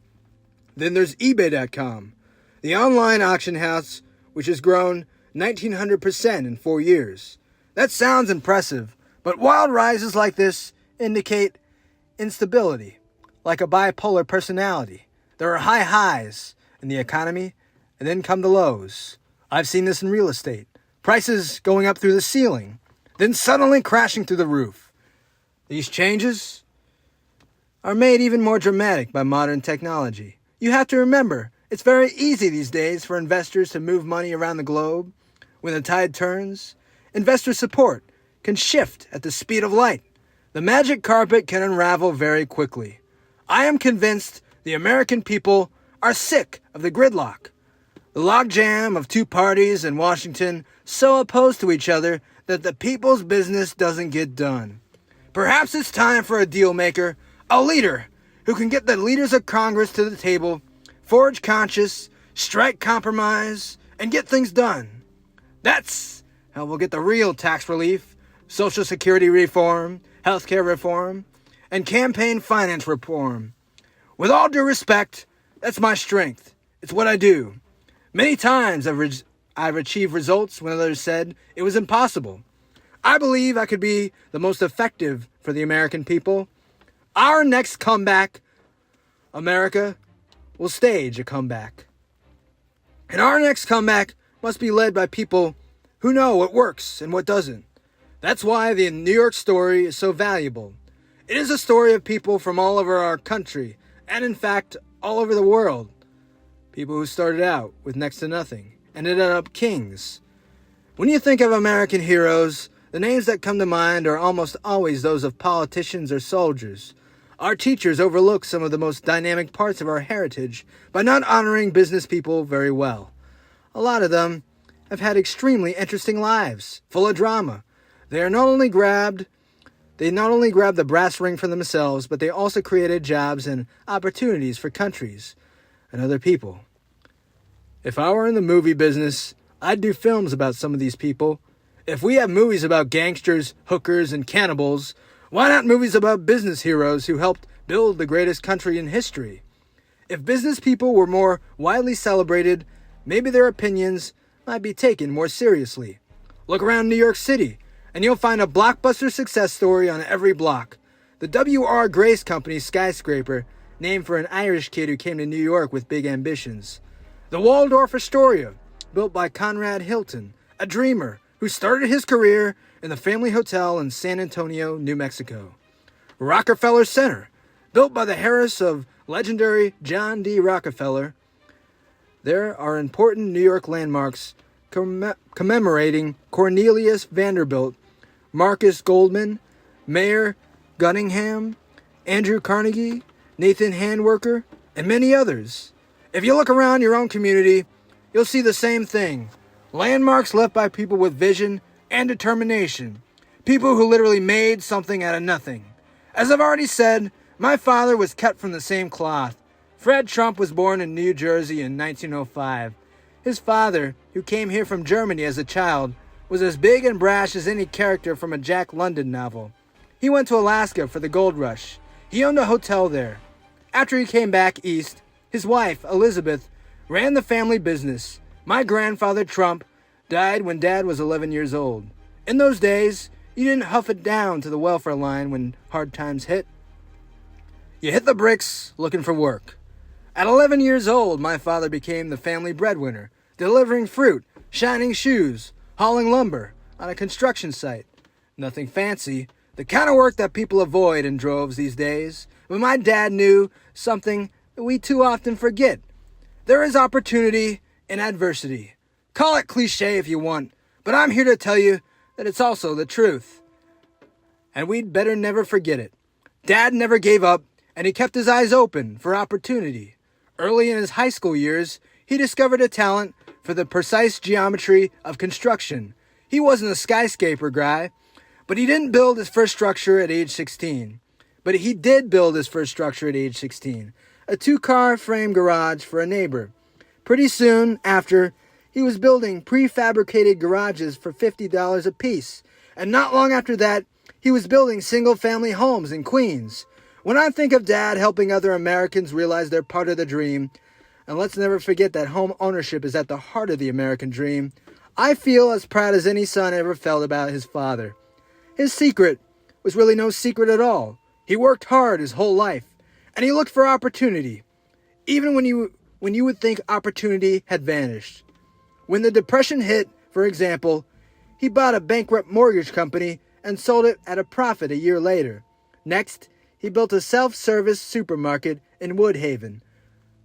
Then there's eBay.com, the online auction house which has grown 1,900% in 4 years. That sounds impressive, but wild rises like this indicate instability, like a bipolar personality. There are high highs in the economy, and then come the lows. I've seen this in real estate. Prices going up through the ceiling, then suddenly crashing through the roof. These changes are made even more dramatic by modern technology. You have to remember, it's very easy these days for investors to move money around the globe. When the tide turns, investor support can shift at the speed of light. The magic carpet can unravel very quickly. I am convinced the American people are sick of the gridlock, the logjam of two parties in Washington so opposed to each other that the people's business doesn't get done. Perhaps it's time for a deal maker, a leader who can get the leaders of Congress to the table, forge conscience, strike compromise, and get things done. That's how we'll get the real tax relief, Social Security reform, healthcare reform, and campaign finance reform. With all due respect, that's my strength. It's what I do. Many times I've achieved results when others said it was impossible. I believe I could be the most effective for the American people. Our next comeback, America, will stage a comeback. And our next comeback must be led by people who know what works and what doesn't. That's why the New York story is so valuable. It is a story of people from all over our country, and in fact, all over the world. People who started out with next to nothing and ended up kings. When you think of American heroes, the names that come to mind are almost always those of politicians or soldiers. Our teachers overlook some of the most dynamic parts of our heritage by not honoring business people very well. A lot of them have had extremely interesting lives, full of drama. They not only grabbed the brass ring for themselves, but they also created jobs and opportunities for countries and other people. If I were in the movie business, I'd do films about some of these people. If we have movies about gangsters, hookers, and cannibals, why not movies about business heroes who helped build the greatest country in history? If business people were more widely celebrated, maybe their opinions might be taken more seriously. Look around New York City, and you'll find a blockbuster success story on every block. The W.R. Grace Company's skyscraper, named for an Irish kid who came to New York with big ambitions. The Waldorf Astoria, built by Conrad Hilton, a dreamer who started his career in the family hotel in San Antonio, New Mexico. Rockefeller Center, built by the heirs of legendary John D. Rockefeller. There are important New York landmarks commemorating Cornelius Vanderbilt, Marcus Goldman, Mayor Gunningham, Andrew Carnegie, Nathan Handwerker, and many others. If you look around your own community, you'll see the same thing. Landmarks left by people with vision and determination. People who literally made something out of nothing. As I've already said, my father was cut from the same cloth. Fred Trump was born in New Jersey in 1905. His father, who came here from Germany as a child, was as big and brash as any character from a Jack London novel. He went to Alaska for the gold rush. He owned a hotel there. After he came back east, his wife, Elizabeth, ran the family business. My grandfather, Trump, died when Dad was 11 years old. In those days, you didn't huff it down to the welfare line when hard times hit. You hit the bricks looking for work. At 11 years old, my father became the family breadwinner, delivering fruit, shining shoes, hauling lumber on a construction site. Nothing fancy, the kind of work that people avoid in droves these days. But my dad knew something that we too often forget. There is opportunity in adversity. Call it cliche if you want, but I'm here to tell you that it's also the truth. And we'd better never forget it. Dad never gave up, and he kept his eyes open for opportunity. Early in his high school years, he discovered a talent for the precise geometry of construction. He wasn't a skyscraper guy, but he didn't build his first structure at age 16. But he did build his first structure at age 16, a 2-car frame garage for a neighbor. Pretty soon after, he was building prefabricated garages for $50 a piece. And not long after that, he was building single-family homes in Queens. When I think of Dad helping other Americans realize they're part of the dream, and let's never forget that home ownership is at the heart of the American dream, I feel as proud as any son ever felt about his father. His secret was really no secret at all. He worked hard his whole life, and he looked for opportunity, even when you would think opportunity had vanished. When the Depression hit, for example, he bought a bankrupt mortgage company and sold it at a profit a year later. Next, he built a self-service supermarket in Woodhaven,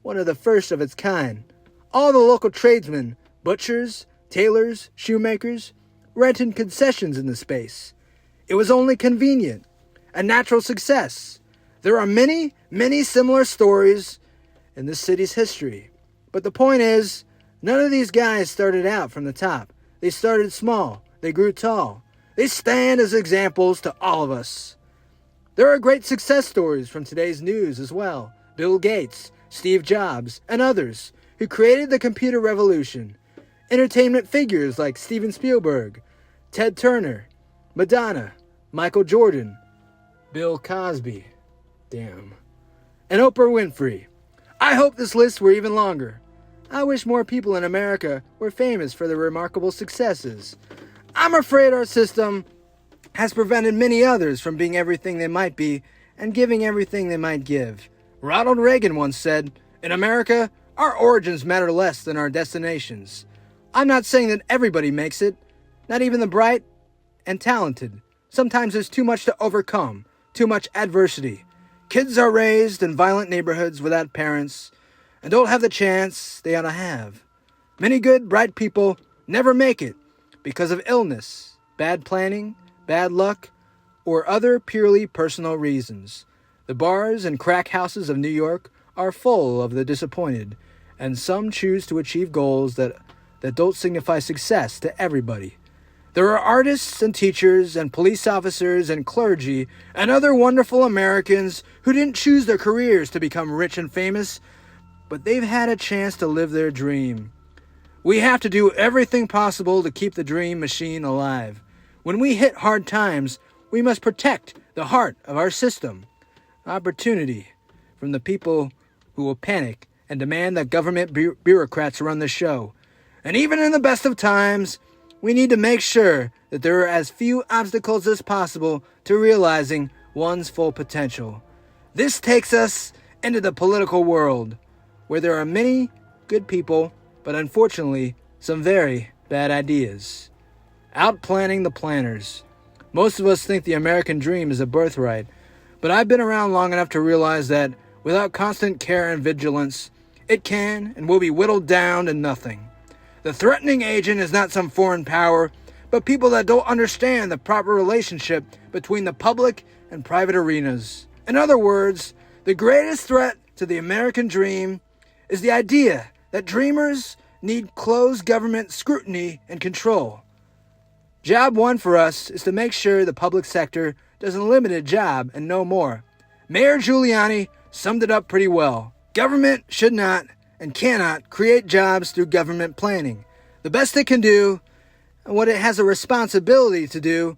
one of the first of its kind. All the local tradesmen, butchers, tailors, shoemakers, rented concessions in the space. It was only convenient, a natural success. There are many, many similar stories in this city's history. But the point is, none of these guys started out from the top. They started small. They grew tall. They stand as examples to all of us. There are great success stories from today's news as well. Bill Gates, Steve Jobs, and others who created the computer revolution. Entertainment figures like Steven Spielberg, Ted Turner, Madonna, Michael Jordan, Bill Cosby, and Oprah Winfrey. I hope this list were even longer. I wish more people in America were famous for their remarkable successes. I'm afraid our system has prevented many others from being everything they might be and giving everything they might give. Ronald Reagan once said, "In America, our origins matter less than our destinations." I'm not saying that everybody makes it, not even the bright and talented. Sometimes there's too much to overcome, too much adversity. Kids are raised in violent neighborhoods without parents and don't have the chance they ought to have. Many good, bright people never make it because of illness, bad planning, bad luck, or other purely personal reasons. The bars and crack houses of New York are full of the disappointed, and some choose to achieve goals that don't signify success to everybody. There are artists and teachers and police officers and clergy and other wonderful Americans who didn't choose their careers to become rich and famous, but they've had a chance to live their dream. We have to do everything possible to keep the dream machine alive. When we hit hard times, we must protect the heart of our system. Opportunity from the people who will panic and demand that government bureaucrats run the show. And even in the best of times, we need to make sure that there are as few obstacles as possible to realizing one's full potential. This takes us into the political world, where there are many good people, but unfortunately, some very bad ideas. Outplanning the planners. Most of us think the American dream is a birthright, but I've been around long enough to realize that without constant care and vigilance, it can and will be whittled down to nothing. The threatening agent is not some foreign power, but people that don't understand the proper relationship between the public and private arenas. In other words, the greatest threat to the American dream is the idea that dreamers need closed government scrutiny and control. Job one for us is to make sure the public sector does a limited job and no more. Mayor Giuliani summed it up pretty well. Government should not and cannot create jobs through government planning. The best it can do, and what it has a responsibility to do,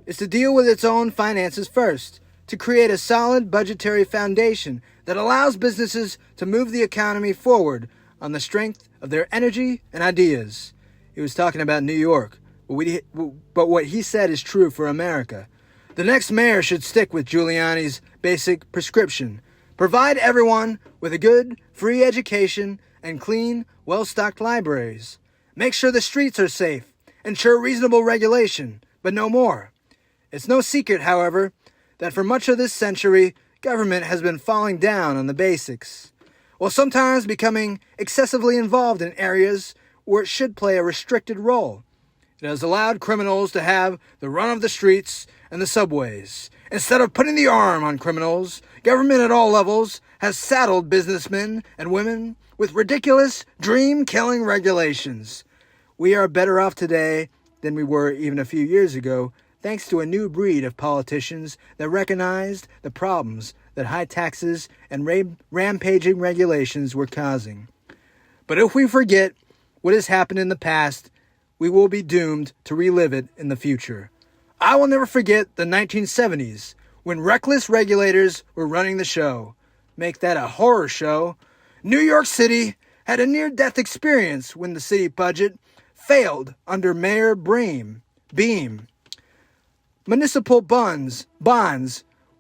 is to deal with its own finances first, to create a solid budgetary foundation that allows businesses to move the economy forward on the strength of their energy and ideas. He was talking about New York, but what he said is true for America. The next mayor should stick with Giuliani's basic prescription. Provide everyone with a good, free education and clean, well-stocked libraries. Make sure the streets are safe. Ensure reasonable regulation, but no more. It's no secret, however, that for much of this century, government has been falling down on the basics, while sometimes becoming excessively involved in areas where it should play a restricted role. It has allowed criminals to have the run of the streets and the subways. Instead of putting the arm on criminals, government at all levels has saddled businessmen and women with ridiculous, dream-killing regulations. We are better off today than we were even a few years ago, thanks to a new breed of politicians that recognized the problems that high taxes and rampaging regulations were causing. But if we forget what has happened in the past, we will be doomed to relive it in the future. I will never forget the 1970s, when reckless regulators were running the show. Make that a horror show. New York City had a near-death experience when the city budget failed under Mayor Beam. Municipal bonds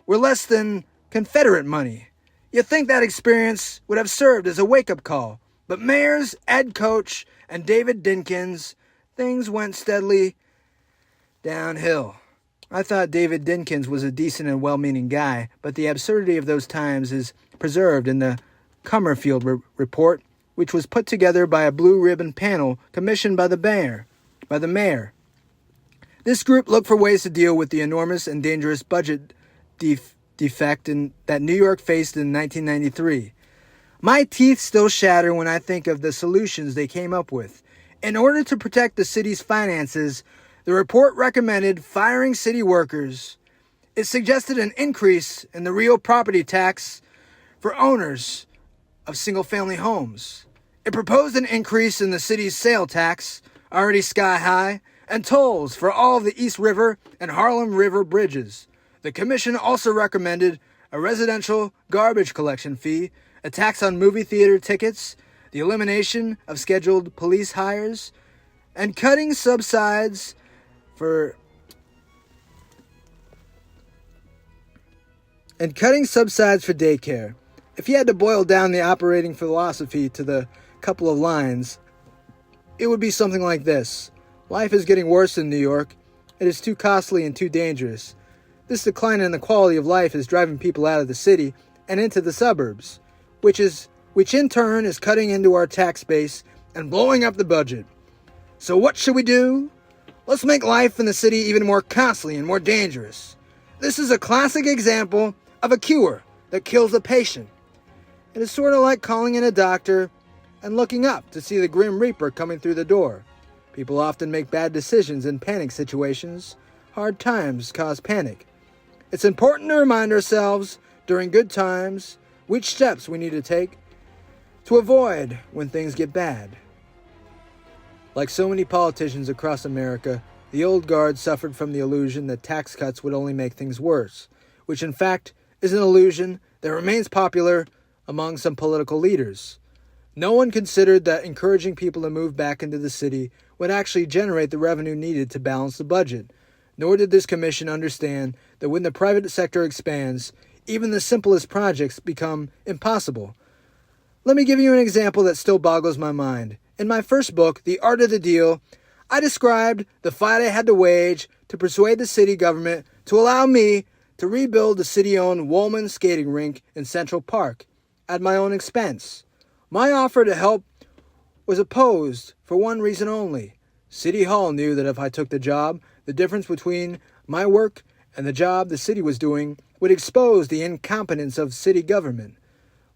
were less than Confederate money. You'd think that experience would have served as a wake-up call, but mayors Ed Koch and David Dinkins, things went steadily downhill. I thought David Dinkins was a decent and well-meaning guy, but the absurdity of those times is preserved in the Cummerfield report, which was put together by a blue ribbon panel commissioned by the mayor. This group looked for ways to deal with the enormous and dangerous budget defect that New York faced in 1993. My teeth still shatter when I think of the solutions they came up with. In order to protect the city's finances, the report recommended firing city workers. It suggested an increase in the real property tax for owners of single-family homes. It proposed an increase in the city's sale tax, already sky-high, and tolls for all of the East River and Harlem River bridges. The commission also recommended a residential garbage collection fee, a tax on movie theater tickets, the elimination of scheduled police hires, and cutting subsides for daycare. If you had to boil down the operating philosophy to the couple of lines, it would be something like this. Life is getting worse in New York. It is too costly and too dangerous. This decline in the quality of life is driving people out of the city and into the suburbs, which in turn is cutting into our tax base and blowing up the budget. So what should we do? Let's make life in the city even more costly and more dangerous. This is a classic example of a cure that kills the patient. It is sort of like calling in a doctor and looking up to see the Grim Reaper coming through the door. People often make bad decisions in panic situations. Hard times cause panic. It's important to remind ourselves during good times which steps we need to take to avoid when things get bad. Like so many politicians across America, the old guard suffered from the illusion that tax cuts would only make things worse, which in fact is an illusion that remains popular among some political leaders. No one considered that encouraging people to move back into the city would actually generate the revenue needed to balance the budget, nor did this commission understand that when the private sector expands, even the simplest projects become impossible. Let me give you an example that still boggles my mind. In my first book, The Art of the Deal, I described the fight I had to wage to persuade the city government to allow me to rebuild the city-owned Woolman skating rink in Central Park at my own expense. My offer to help was opposed for one reason only. City Hall knew that if I took the job, the difference between my work and the job the city was doing would expose the incompetence of city government.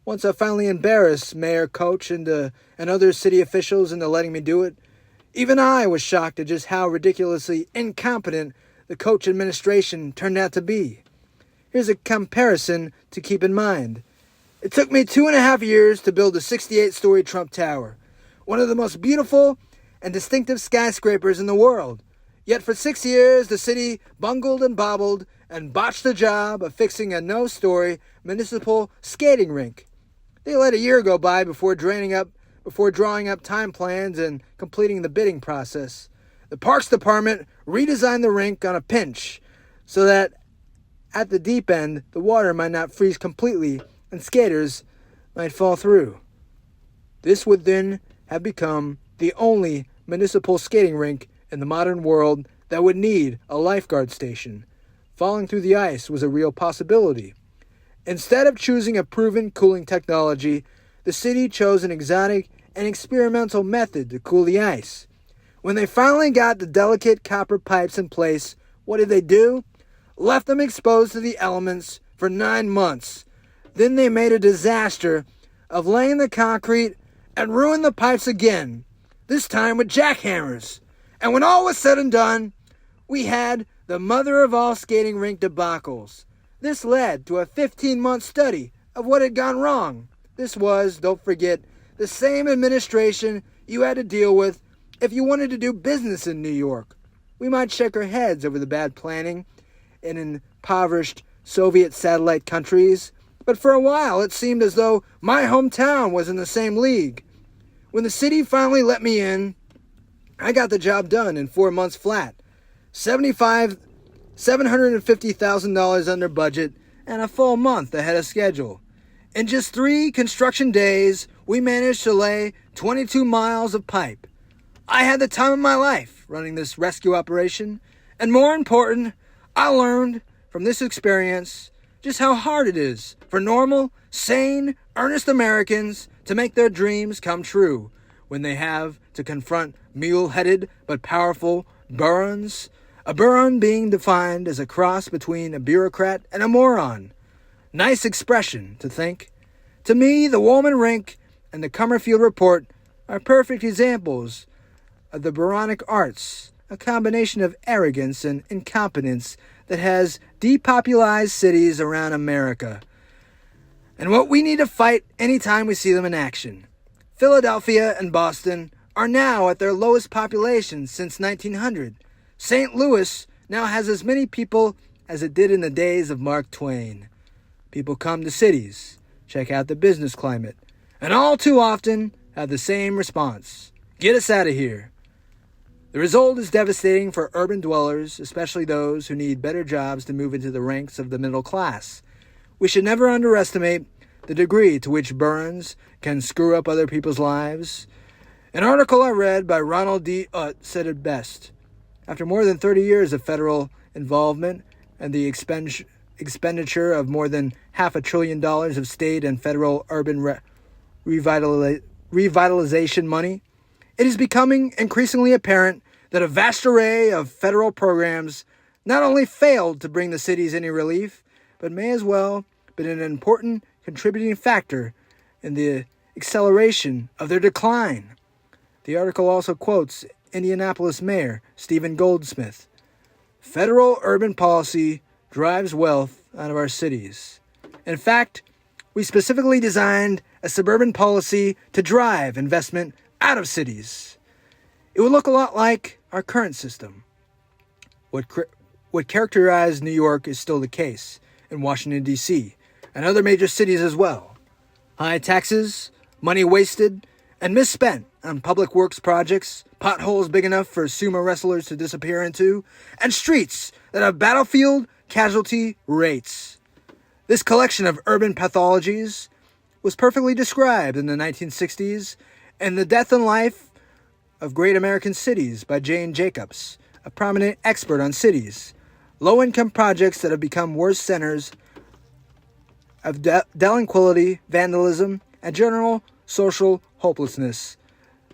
Once I finally embarrassed Mayor Coach and other city officials into letting me do it, even I was shocked at just how ridiculously incompetent the Coach administration turned out to be. Here's a comparison to keep in mind. It took me 2.5 years to build a 68-story Trump Tower, one of the most beautiful and distinctive skyscrapers in the world. Yet for 6 years, the city bungled and bobbled and botched the job of fixing a no-story municipal skating rink. They let a year go by before drawing up time plans and completing the bidding process. The Parks Department redesigned the rink on a pinch so that at the deep end, the water might not freeze completely and skaters might fall through. This would then have become the only municipal skating rink in the modern world that would need a lifeguard station. Falling through the ice was a real possibility. Instead of choosing a proven cooling technology, the city chose an exotic and experimental method to cool the ice. When they finally got the delicate copper pipes in place, what did they do? Left them exposed to the elements for 9 months. Then they made a disaster of laying the concrete and ruined the pipes again, this time with jackhammers. And when all was said and done, we had the mother of all skating rink debacles. This led to a 15-month study of what had gone wrong. This was, don't forget, the same administration you had to deal with if you wanted to do business in New York. We might shake our heads over the bad planning in impoverished Soviet satellite countries, but for a while it seemed as though my hometown was in the same league. When the city finally let me in, I got the job done in 4 months flat. $750,000 under budget and a full month ahead of schedule. In just 3 construction days, we managed to lay 22 miles of pipe. I had the time of my life running this rescue operation, and more important, I learned from this experience just how hard it is for normal, sane, earnest Americans to make their dreams come true when they have to confront mule-headed but powerful burons. A buron being defined as a cross between a bureaucrat and a moron. Nice expression, to think. To me, the Woolman Rink and the Cumberfield Report are perfect examples of the Byronic arts, a combination of arrogance and incompetence that has depopulized cities around America, and what we need to fight anytime we see them in action. Philadelphia and Boston are now at their lowest population since 1900. St. Louis now has as many people as it did in the days of Mark Twain. People come to cities, check out the business climate, and all too often have the same response: get us out of here. The result is devastating for urban dwellers, especially those who need better jobs to move into the ranks of the middle class. We should never underestimate the degree to which burns can screw up other people's lives. An article I read by Ronald D. Utt said it best. After more than 30 years of federal involvement and the expenditure of more than $500 billion of state and federal urban revitalization money, it is becoming increasingly apparent that a vast array of federal programs not only failed to bring the cities any relief, but may as well been an important contributing factor in the acceleration of their decline. The article also quotes Indianapolis Mayor Stephen Goldsmith. Federal urban policy drives wealth out of our cities. In fact, we specifically designed a suburban policy to drive investment out of cities. It would look a lot like our current system. What characterized New York is still the case in Washington, D.C., and other major cities as well. High taxes, money wasted and misspent on public works projects, potholes big enough for sumo wrestlers to disappear into, and streets that have battlefield casualty rates. This collection of urban pathologies was perfectly described in the 1960s in The Death and Life of Great American Cities by Jane Jacobs, a prominent expert on cities, low-income projects that have become worse centers of delinquency, vandalism, and general social hopelessness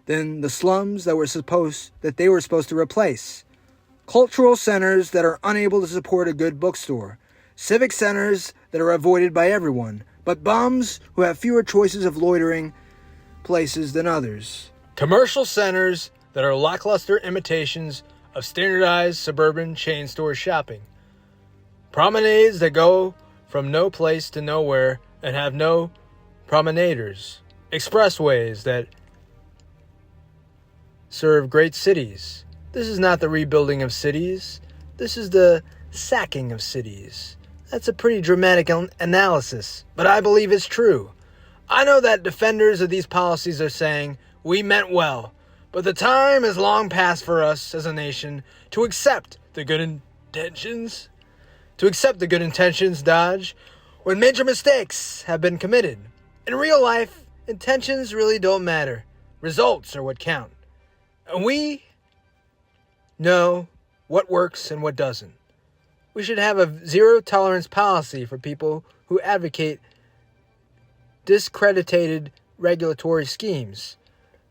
than the slums that they were supposed to replace. Cultural centers that are unable to support a good bookstore. Civic centers that are avoided by everyone, but bums who have fewer choices of loitering places than others. Commercial centers that are lackluster imitations of standardized suburban chain store shopping. Promenades that go from no place to nowhere and have no promenaders. Expressways that serve great cities. This is not the rebuilding of cities. This is the sacking of cities. That's a pretty dramatic analysis, but I believe it's true. I know that defenders of these policies are saying, we meant well, but the time is long past for us as a nation to accept the good intentions. Dodge, when major mistakes have been committed. In real life, intentions really don't matter. Results are what count. And we know what works and what doesn't. We should have a zero-tolerance policy for people who advocate discredited regulatory schemes.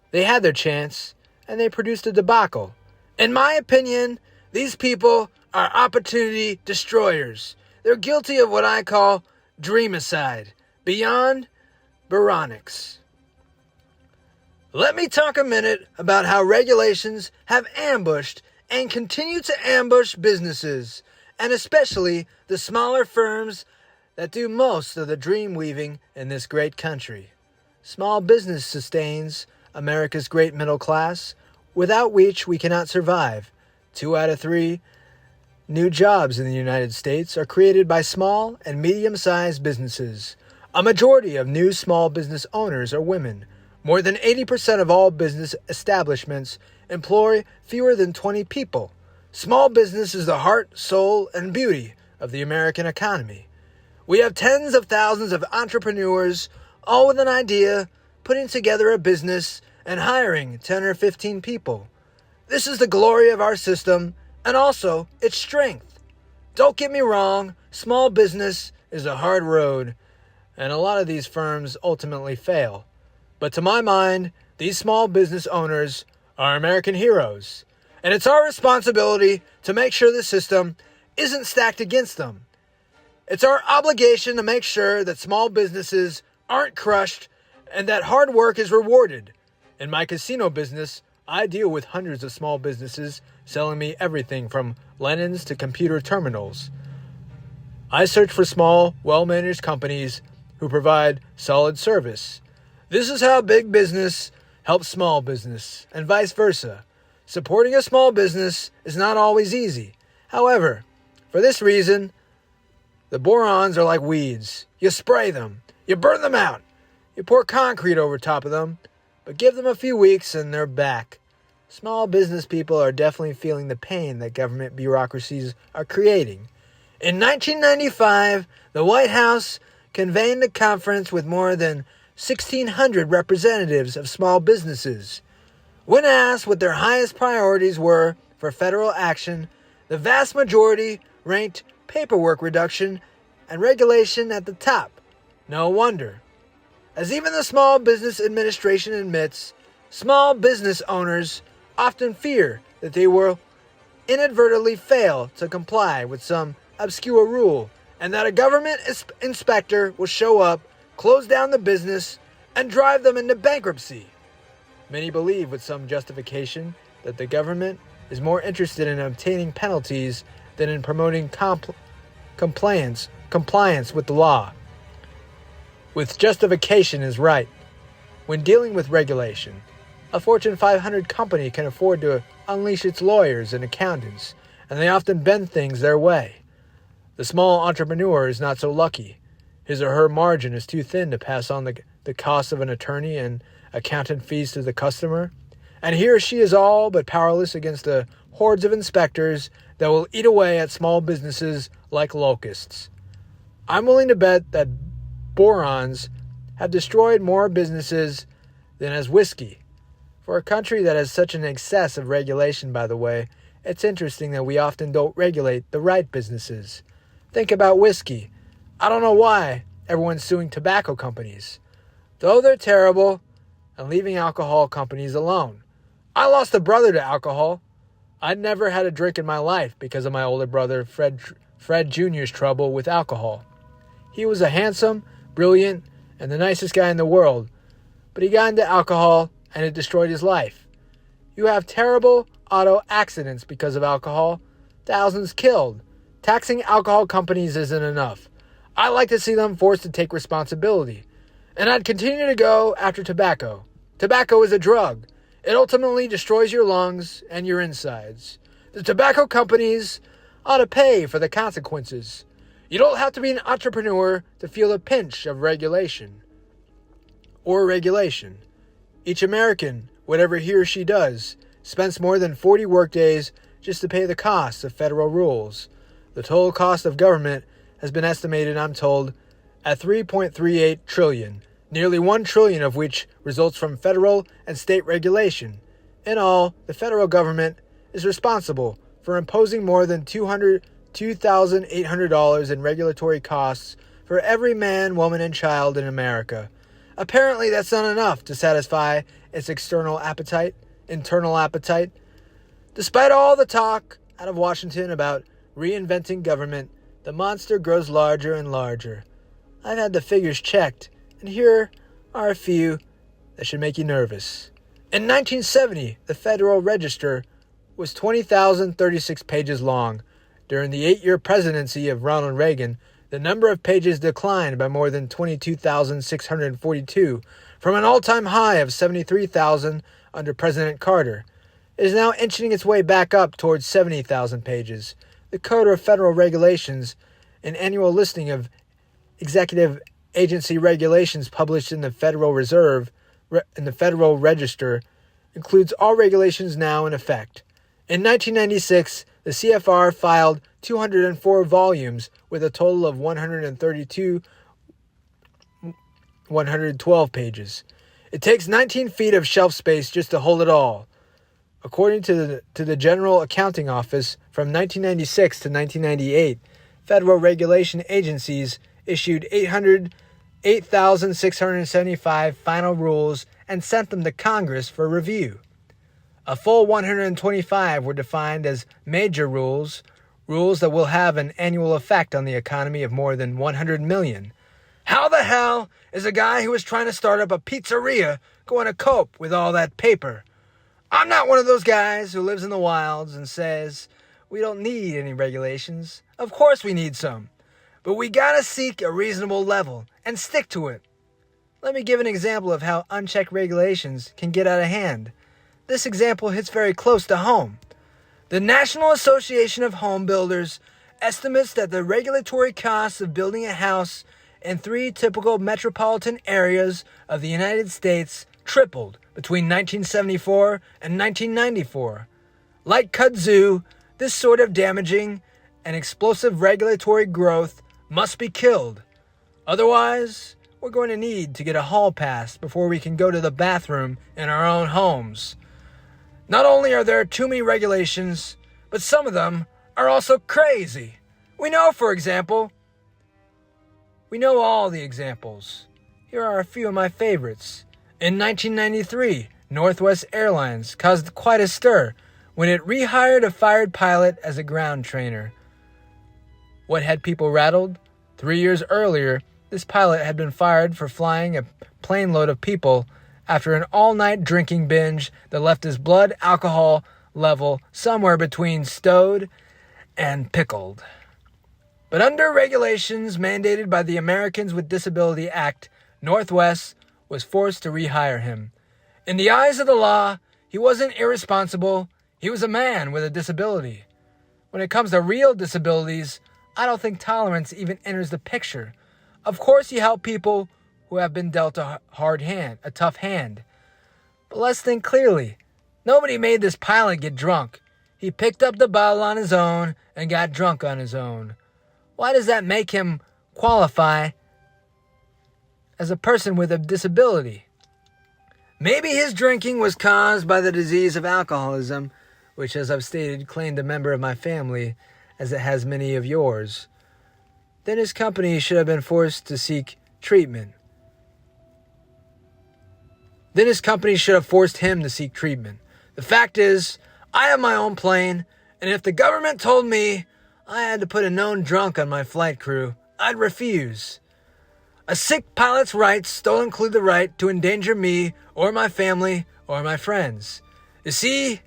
They had their chance, and they produced a debacle. In my opinion, these people are opportunity destroyers. They're guilty of what I call dreamicide, beyond Byronics. Let me talk a minute about how regulations have ambushed and continue to ambush businesses, and especially the smaller firms that do most of the dream weaving in this great country. Small business sustains America's great middle class, without which we cannot survive. 2 out of 3 new jobs in the United States are created by small and medium-sized businesses. A majority of new small business owners are women. More than 80% of all business establishments employ fewer than 20 people. Small business is the heart, soul, and beauty of the American economy. We have tens of thousands of entrepreneurs, all with an idea, putting together a business, and hiring 10 or 15 people. This is the glory of our system, and also its strength. Don't get me wrong, small business is a hard road, and a lot of these firms ultimately fail. But to my mind, these small business owners are American heroes, and it's our responsibility to make sure the system isn't stacked against them. It's our obligation to make sure that small businesses aren't crushed and that hard work is rewarded. In my casino business, I deal with hundreds of small businesses selling me everything from linens to computer terminals. I search for small, well-managed companies who provide solid service. This is how big business helps small business, and vice versa. Supporting a small business is not always easy. However, for this reason, the borons are like weeds. You spray them, you burn them out, you pour concrete over top of them, but give them a few weeks and they're back. Small business people are definitely feeling the pain that government bureaucracies are creating. In 1995, the White House convened a conference with more than 1,600 representatives of small businesses. When asked what their highest priorities were for federal action, the vast majority ranked paperwork reduction and regulation at the top. No wonder. As even the Small Business Administration admits, small business owners often fear that they will inadvertently fail to comply with some obscure rule, and that a government inspector will show up, close down the business, and drive them into bankruptcy. Many believe with some justification that the government is more interested in obtaining penalties than in promoting compliance with the law. With justification is right. When dealing with regulation, a Fortune 500 company can afford to unleash its lawyers and accountants, and they often bend things their way. The small entrepreneur is not so lucky. His or her margin is too thin to pass on the cost of an attorney and accountant fees to the customer, and he or she is all but powerless against the hordes of inspectors that will eat away at small businesses like locusts. I'm willing to bet that borons have destroyed more businesses than has whiskey. For a country that has such an excess of regulation, by the way, it's interesting that we often don't regulate the right businesses. Think about whiskey. I don't know why everyone's suing tobacco companies, though they're terrible, and leaving alcohol companies alone. I lost a brother to alcohol. I'd never had a drink in my life because of my older brother Fred Jr.'s trouble with alcohol. He was a handsome brilliant, and the nicest guy in the world, but he got into alcohol and it destroyed his life. You have terrible auto accidents because of alcohol, thousands killed. Taxing alcohol companies isn't enough. I'd like to see them forced to take responsibility. And I'd continue to go after tobacco. Tobacco is a drug. It ultimately destroys your lungs and your insides. The tobacco companies ought to pay for the consequences. You don't have to be an entrepreneur to feel the pinch of regulation. Each American, whatever he or she does, spends more than 40 workdays just to pay the costs of federal rules. The total cost of government has been estimated, I'm told, at $3.38 trillion, nearly $1 trillion of which results from federal and state regulation. In all, the federal government is responsible for imposing more than $2,800 in regulatory costs for every man, woman, and child in America. Apparently, that's not enough to satisfy its internal appetite. Despite all the talk out of Washington about reinventing government, the monster grows larger and larger. I've had the figures checked, and here are a few that should make you nervous. In 1970, the Federal Register was 20,036 pages long. During the 8-year presidency of Ronald Reagan, the number of pages declined by more than 22,642, from an all-time high of 73,000 under President Carter. It is now inching its way back up towards 70,000 pages. The Code of Federal Regulations, an annual listing of executive agency regulations published in the Federal Register, includes all regulations now in effect. In 1996, the CFR filed 204 volumes with a total of 112 pages. It takes 19 feet of shelf space just to hold it all. According to the General Accounting Office, from 1996 to 1998, federal regulation agencies issued 8,675 final rules and sent them to Congress for review. A full 125 were defined as major rules that will have an annual effect on the economy of more than 100 million. How the hell is a guy who is trying to start up a pizzeria going to cope with all that paper? I'm not one of those guys who lives in the wilds and says, we don't need any regulations. Of course we need some. But we gotta seek a reasonable level and stick to it. Let me give an example of how unchecked regulations can get out of hand. This example hits very close to home. The National Association of Home Builders estimates that the regulatory costs of building a house in 3 typical metropolitan areas of the United States tripled between 1974 and 1994. Like kudzu, this sort of damaging and explosive regulatory growth must be killed. Otherwise, we're going to need to get a hall pass before we can go to the bathroom in our own homes. Not only are there too many regulations, but some of them are also crazy. We know all the examples. Here are a few of my favorites. In 1993, Northwest Airlines caused quite a stir when it rehired a fired pilot as a ground trainer. What had people rattled? 3 years earlier, this pilot had been fired for flying a plane load of people after an all-night drinking binge that left his blood alcohol level somewhere between stowed and pickled. But under regulations mandated by the Americans with Disability Act, Northwest was forced to rehire him. In the eyes of the law, he wasn't irresponsible. He was a man with a disability. When it comes to real disabilities, I don't think tolerance even enters the picture. Of course, he helped people who have been dealt a tough hand. But let's think clearly. Nobody made this pilot get drunk. He picked up the bottle on his own and got drunk on his own. Why does that make him qualify as a person with a disability? Maybe his drinking was caused by the disease of alcoholism, which, as I've stated, claimed a member of my family, as it has many of yours. Then his company should have been forced to seek treatment. Then his company should have forced him to seek treatment. The fact is, I have my own plane, and if the government told me I had to put a known drunk on my flight crew, I'd refuse. A sick pilot's rights don't include the right to endanger me or my family or my friends. You see,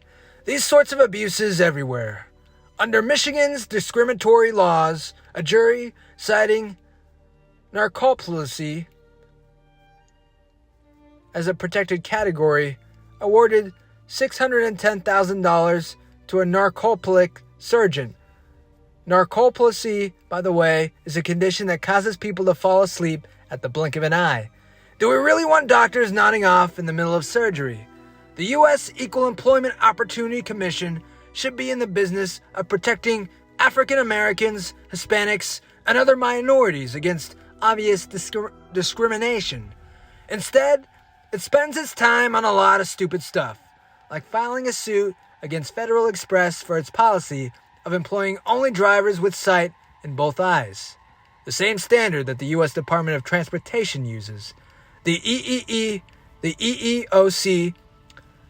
these sorts of abuses everywhere. Under Michigan's discriminatory laws, a jury citing narcolepsy as a protected category awarded $610,000 to a narcoleptic surgeon. Narcolepsy, by the way, is a condition that causes people to fall asleep at the blink of an eye. Do we really want doctors nodding off in the middle of surgery? The U.S. Equal Employment Opportunity Commission should be in the business of protecting African Americans, Hispanics, and other minorities against obvious discrimination. Instead, it spends its time on a lot of stupid stuff, like filing a suit against Federal Express for its policy of employing only drivers with sight in both eyes, the same standard that the U.S. Department of Transportation uses. The EEOC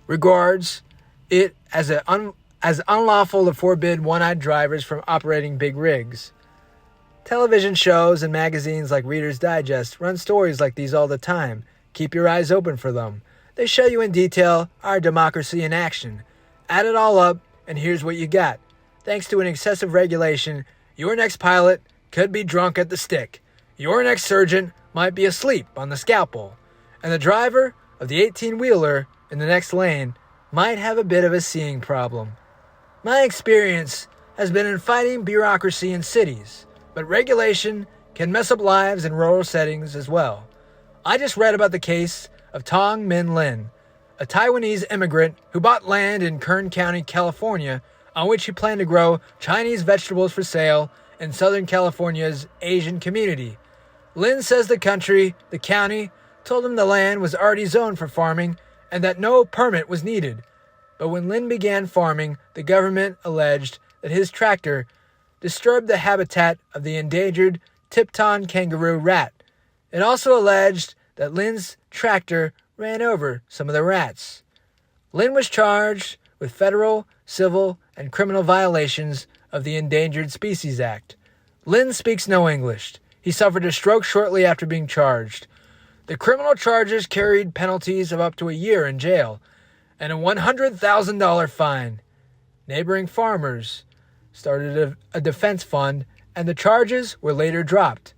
regards it as unlawful to forbid one-eyed drivers from operating big rigs. Television shows and magazines like Reader's Digest run stories like these all the time. Keep your eyes open for them. They show you in detail our democracy in action. Add it all up, and here's what you got. Thanks to an excessive regulation, your next pilot could be drunk at the stick. Your next surgeon might be asleep on the scalpel. And the driver of the 18-wheeler in the next lane might have a bit of a seeing problem. My experience has been in fighting bureaucracy in cities, but regulation can mess up lives in rural settings as well. I just read about the case of Tong Min Lin, a Taiwanese immigrant who bought land in Kern County, California, on which he planned to grow Chinese vegetables for sale in Southern California's Asian community. Lin says the county, told him the land was already zoned for farming and that no permit was needed. But when Lin began farming, the government alleged that his tractor disturbed the habitat of the endangered Tipton kangaroo rat. It also alleged that Lin's tractor ran over some of the rats. Lin was charged with federal, civil, and criminal violations of the Endangered Species Act. Lin speaks no English. He suffered a stroke shortly after being charged. The criminal charges carried penalties of up to a year in jail and a $100,000 fine. Neighboring farmers started a defense fund, and the charges were later dropped.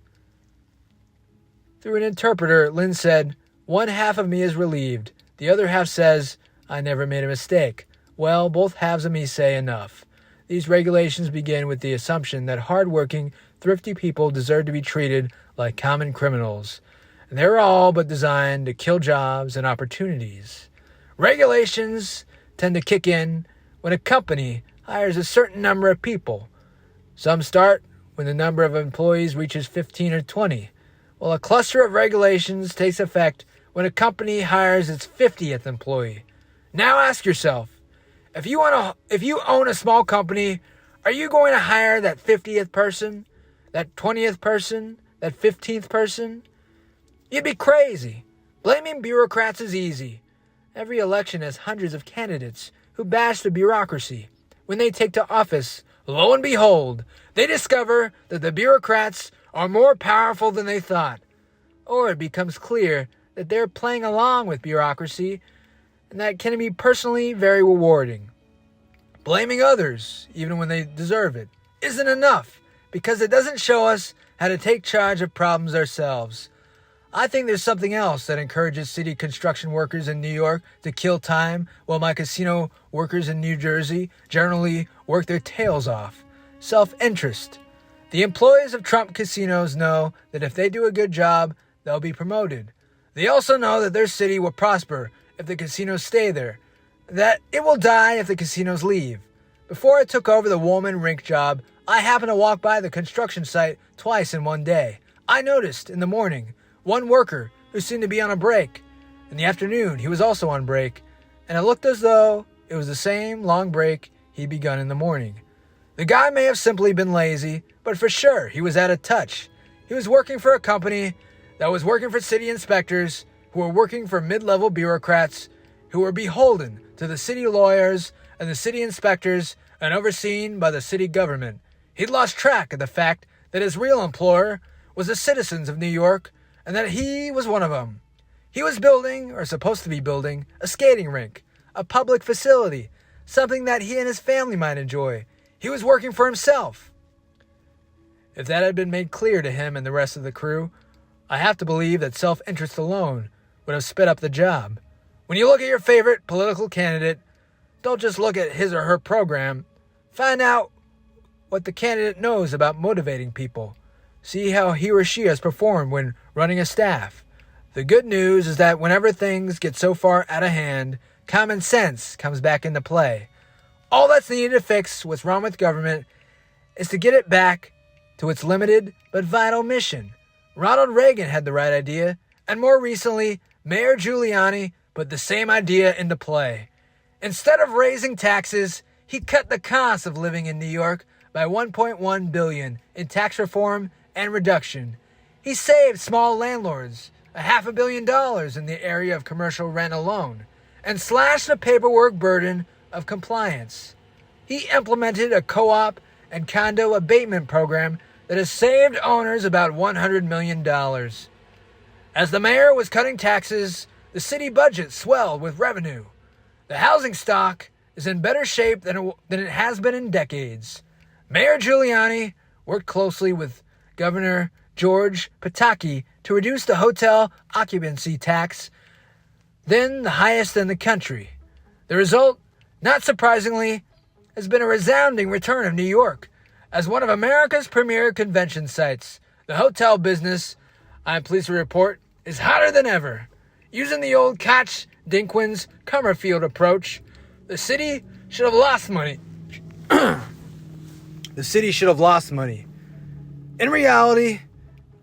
Through an interpreter, Lin said, "One half of me is relieved. The other half says, I never made a mistake. Well, both halves of me say enough. These regulations begin with the assumption that hard-working, thrifty people deserve to be treated like common criminals. And they're all but designed to kill jobs and opportunities. Regulations tend to kick in when a company hires a certain number of people. Some start when the number of employees reaches 15 or 20, while a cluster of regulations takes effect when a company hires its 50th employee. Now ask yourself, if you own a small company, are you going to hire that 50th person, that 20th person, that 15th person? You'd be crazy. Blaming bureaucrats is easy. Every election has hundreds of candidates who bash the bureaucracy. When they take to office, lo and behold, they discover that the bureaucrats are more powerful than they thought. Or it becomes clear that they're playing along with bureaucracy, and that can be personally very rewarding. Blaming others, even when they deserve it, isn't enough, because it doesn't show us how to take charge of problems ourselves. I think there's something else that encourages city construction workers in New York to kill time while my casino workers in New Jersey generally work their tails off. Self-interest. The employees of Trump casinos know that if they do a good job, they'll be promoted. They also know that their city will prosper if the casinos stay there, that it will die if the casinos leave. Before I took over the Woolman Rink job, I happened to walk by the construction site twice in one day. I noticed, in the morning, one worker who seemed to be on a break. In the afternoon, he was also on break, and it looked as though it was the same long break he'd begun in the morning. The guy may have simply been lazy, but for sure he was out of touch. He was working for a company that was working for city inspectors who were working for mid-level bureaucrats who were beholden to the city lawyers and the city inspectors and overseen by the city government. He'd lost track of the fact that his real employer was the citizens of New York and that he was one of them. He was building, or supposed to be building, a skating rink, a public facility, something that he and his family might enjoy. He was working for himself. If that had been made clear to him and the rest of the crew, I have to believe that self-interest alone would have sped up the job. When you look at your favorite political candidate, don't just look at his or her program. Find out what the candidate knows about motivating people. See how he or she has performed when running a staff. The good news is that whenever things get so far out of hand, common sense comes back into play. All that's needed to fix what's wrong with government is to get it back to its limited but vital mission. Ronald Reagan had the right idea, and more recently, Mayor Giuliani put the same idea into play. Instead of raising taxes, he cut the cost of living in New York by $1.1 billion in tax reform and reduction. He saved small landlords $500 million in the area of commercial rent alone, and slashed the paperwork burden of compliance. He implemented a co-op and condo abatement program that has saved owners about $100 million. As the mayor was cutting taxes, the city budget swelled with revenue. The housing stock is in better shape than it has been in decades. Mayor Giuliani worked closely with Governor George Pataki to reduce the hotel occupancy tax, then the highest in the country. The result, not surprisingly, has been a resounding return of New York as one of America's premier convention sites. The hotel business, I'm pleased to report, is hotter than ever. Using the old Koch, Dinkins, Comerfield approach, the city should have lost money. The city should have lost money. In reality,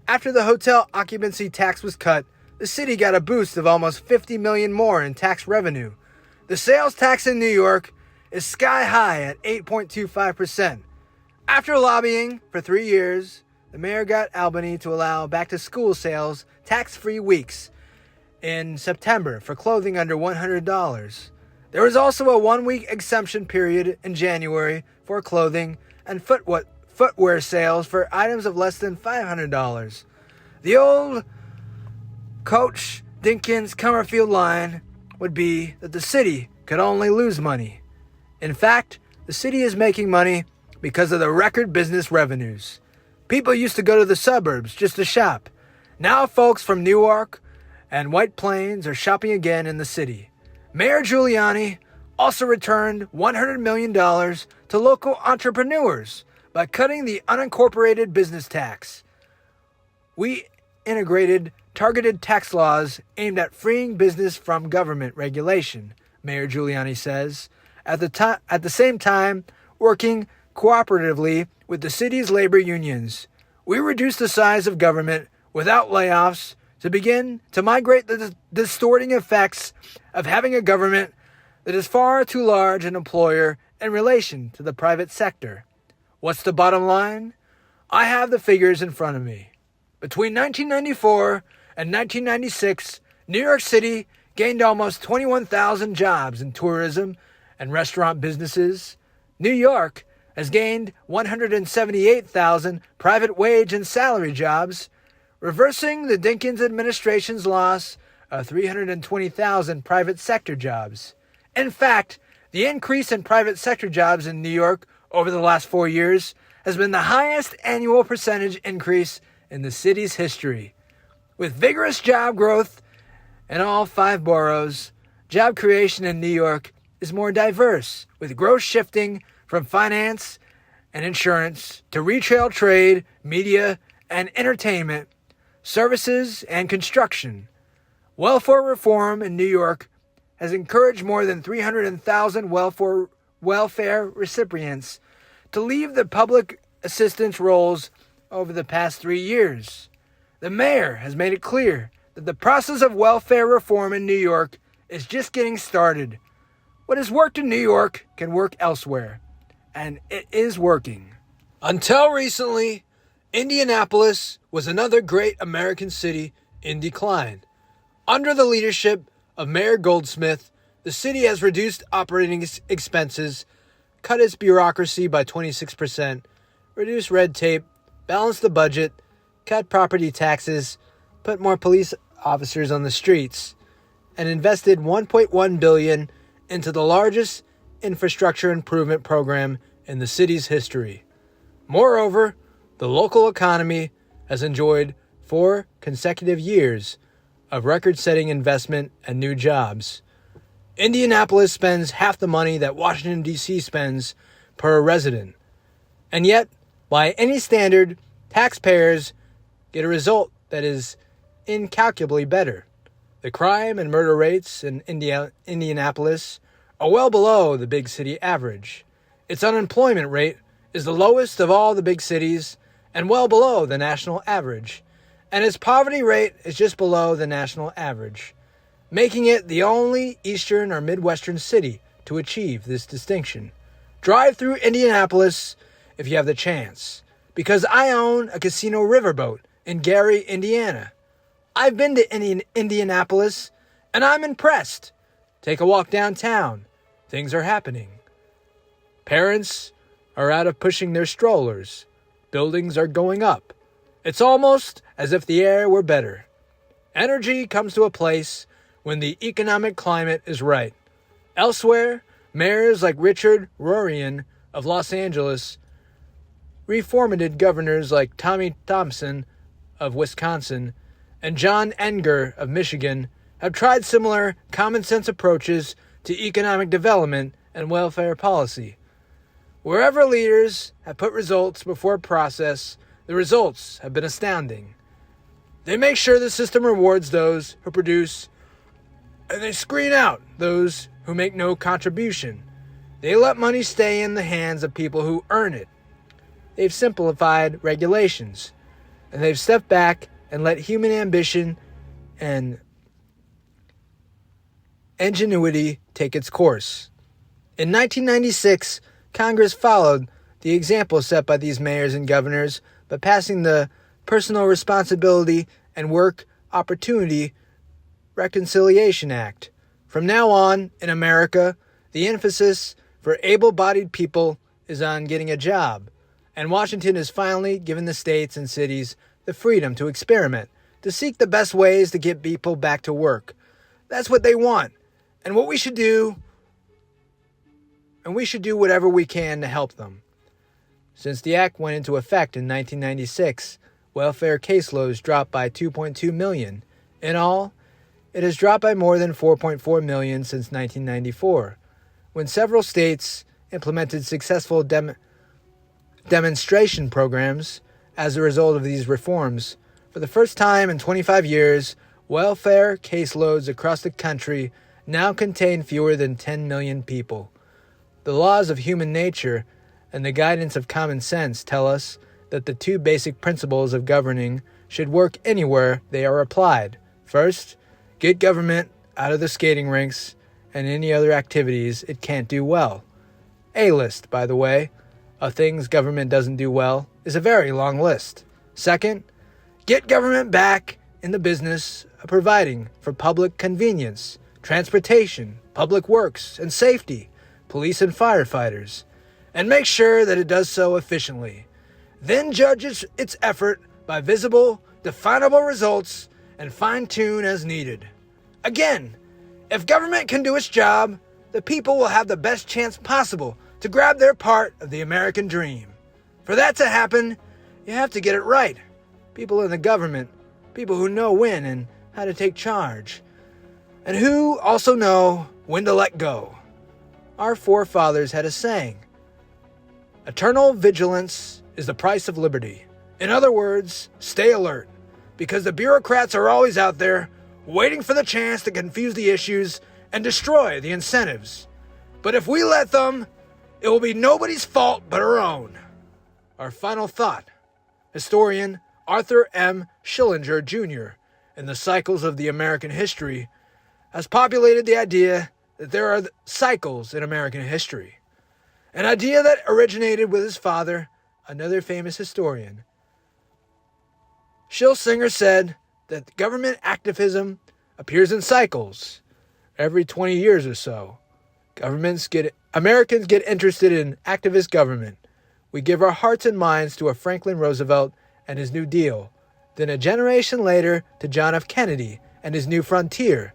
after the hotel occupancy tax was cut, the city got a boost of almost $50 million more in tax revenue. The sales tax in New York is sky high at 8.25%. After lobbying for 3 years, the mayor got Albany to allow back-to-school sales tax-free weeks in September for clothing under $100. There was also a 1-week exemption period in January for clothing and footwear sales for items of less than $500. The old Coach Dinkins Comerfield line would be that the city could only lose money. In fact, the city is making money because of the record business revenues. People used to go to the suburbs just to shop. Now folks from Newark and White Plains are shopping again in the city. Mayor Giuliani also returned $100 million to local entrepreneurs by cutting the unincorporated business tax. We integrated targeted tax laws aimed at freeing business from government regulation, Mayor Giuliani says, at the same time working cooperatively with the city's labor unions. We reduced the size of government without layoffs to begin to migrate the distorting effects of having a government that is far too large an employer in relation to the private sector. What's the bottom line? I have the figures in front of me. Between 1994 and 1996, New York City gained almost 21,000 jobs in tourism and restaurant businesses. New York has gained 178,000 private wage and salary jobs, reversing the Dinkins administration's loss of 320,000 private sector jobs. In fact, the increase in private sector jobs in New York over the last 4 years has been the highest annual percentage increase in the city's history. With vigorous job growth in all 5 boroughs, job creation in New York is more diverse, with growth shifting from finance and insurance to retail, trade, media, and entertainment, services, and construction. Welfare reform in New York has encouraged more than 300,000 welfare recipients to leave the public assistance roles over the past 3 years. The mayor has made it clear that the process of welfare reform in New York is just getting started. What has worked in New York can work elsewhere, and it is working. Until recently, Indianapolis was another great American city in decline. Under the leadership of Mayor Goldsmith, the city has reduced operating expenses, cut its bureaucracy by 26%, reduced red tape, balanced the budget, cut property taxes, put more police officers on the streets, and invested $1.1 billion into the largest infrastructure improvement program in the city's history. Moreover, the local economy has enjoyed 4 consecutive years of record-setting investment and new jobs. Indianapolis spends half the money that Washington, D.C. spends per resident. And yet, by any standard, taxpayers get a result that is incalculably better. The crime and murder rates in Indianapolis are well below the big city average. Its unemployment rate is the lowest of all the big cities and well below the national average. And its poverty rate is just below the national average, making it the only eastern or midwestern city to achieve this distinction. Drive through Indianapolis if you have the chance, because I own a casino riverboat in Gary, Indiana. I've been to Indianapolis, and I'm impressed. Take a walk downtown. Things are happening. Parents are out of pushing their strollers. Buildings are going up. It's almost as if the air were better. Energy comes to a place when the economic climate is right. Elsewhere, mayors like Richard Rorian of Los Angeles, reformated governors like Tommy Thompson of Wisconsin, and John Enger of Michigan have tried similar common-sense approaches to economic development and welfare policy. Wherever leaders have put results before process, the results have been astounding. They make sure the system rewards those who produce, and they screen out those who make no contribution. They let money stay in the hands of people who earn it. They've simplified regulations, and they've stepped back and let human ambition and ingenuity take its course. In 1996, Congress followed the example set by these mayors and governors by passing the Personal Responsibility and Work Opportunity Reconciliation Act. From now on, in America, the emphasis for able-bodied people is on getting a job, and Washington has finally given the states and cities the freedom to experiment, to seek the best ways to get people back to work. That's what they want, and we should do whatever we can to help them. Since the act went into effect in 1996, welfare caseloads dropped by 2.2 million. In all, it has dropped by more than 4.4 million since 1994, when several states implemented successful demonstration programs. As a result of these reforms, for the first time in 25 years, welfare caseloads across the country now contain fewer than 10 million people. The laws of human nature and the guidance of common sense tell us that the 2 basic principles of governing should work anywhere they are applied. First, get government out of the skating rinks and any other activities it can't do well. A-list, by the way, of things government doesn't do well is a very long list. Second, get government back in the business of providing for public convenience, transportation, public works, and safety, police and firefighters, and make sure that it does so efficiently. Then judge its effort by visible, definable results and fine-tune as needed. Again, if government can do its job, the people will have the best chance possible to grab their part of the American dream. For that to happen, you have to get it right. People in the government, people who know when and how to take charge, and who also know when to let go. Our forefathers had a saying, "Eternal vigilance is the price of liberty." In other words, stay alert, because the bureaucrats are always out there waiting for the chance to confuse the issues and destroy the incentives. But if we let them, it will be nobody's fault but our own. Our final thought. Historian Arthur M. Schillinger, Jr., in the Cycles of the American History, has populated the idea that there are cycles in American history. An idea that originated with his father, another famous historian. Schillinger said that government activism appears in cycles every 20 years or so. Americans get interested in activist government. We give our hearts and minds to a Franklin Roosevelt and his New Deal. then a generation later to John F. Kennedy and his new frontier.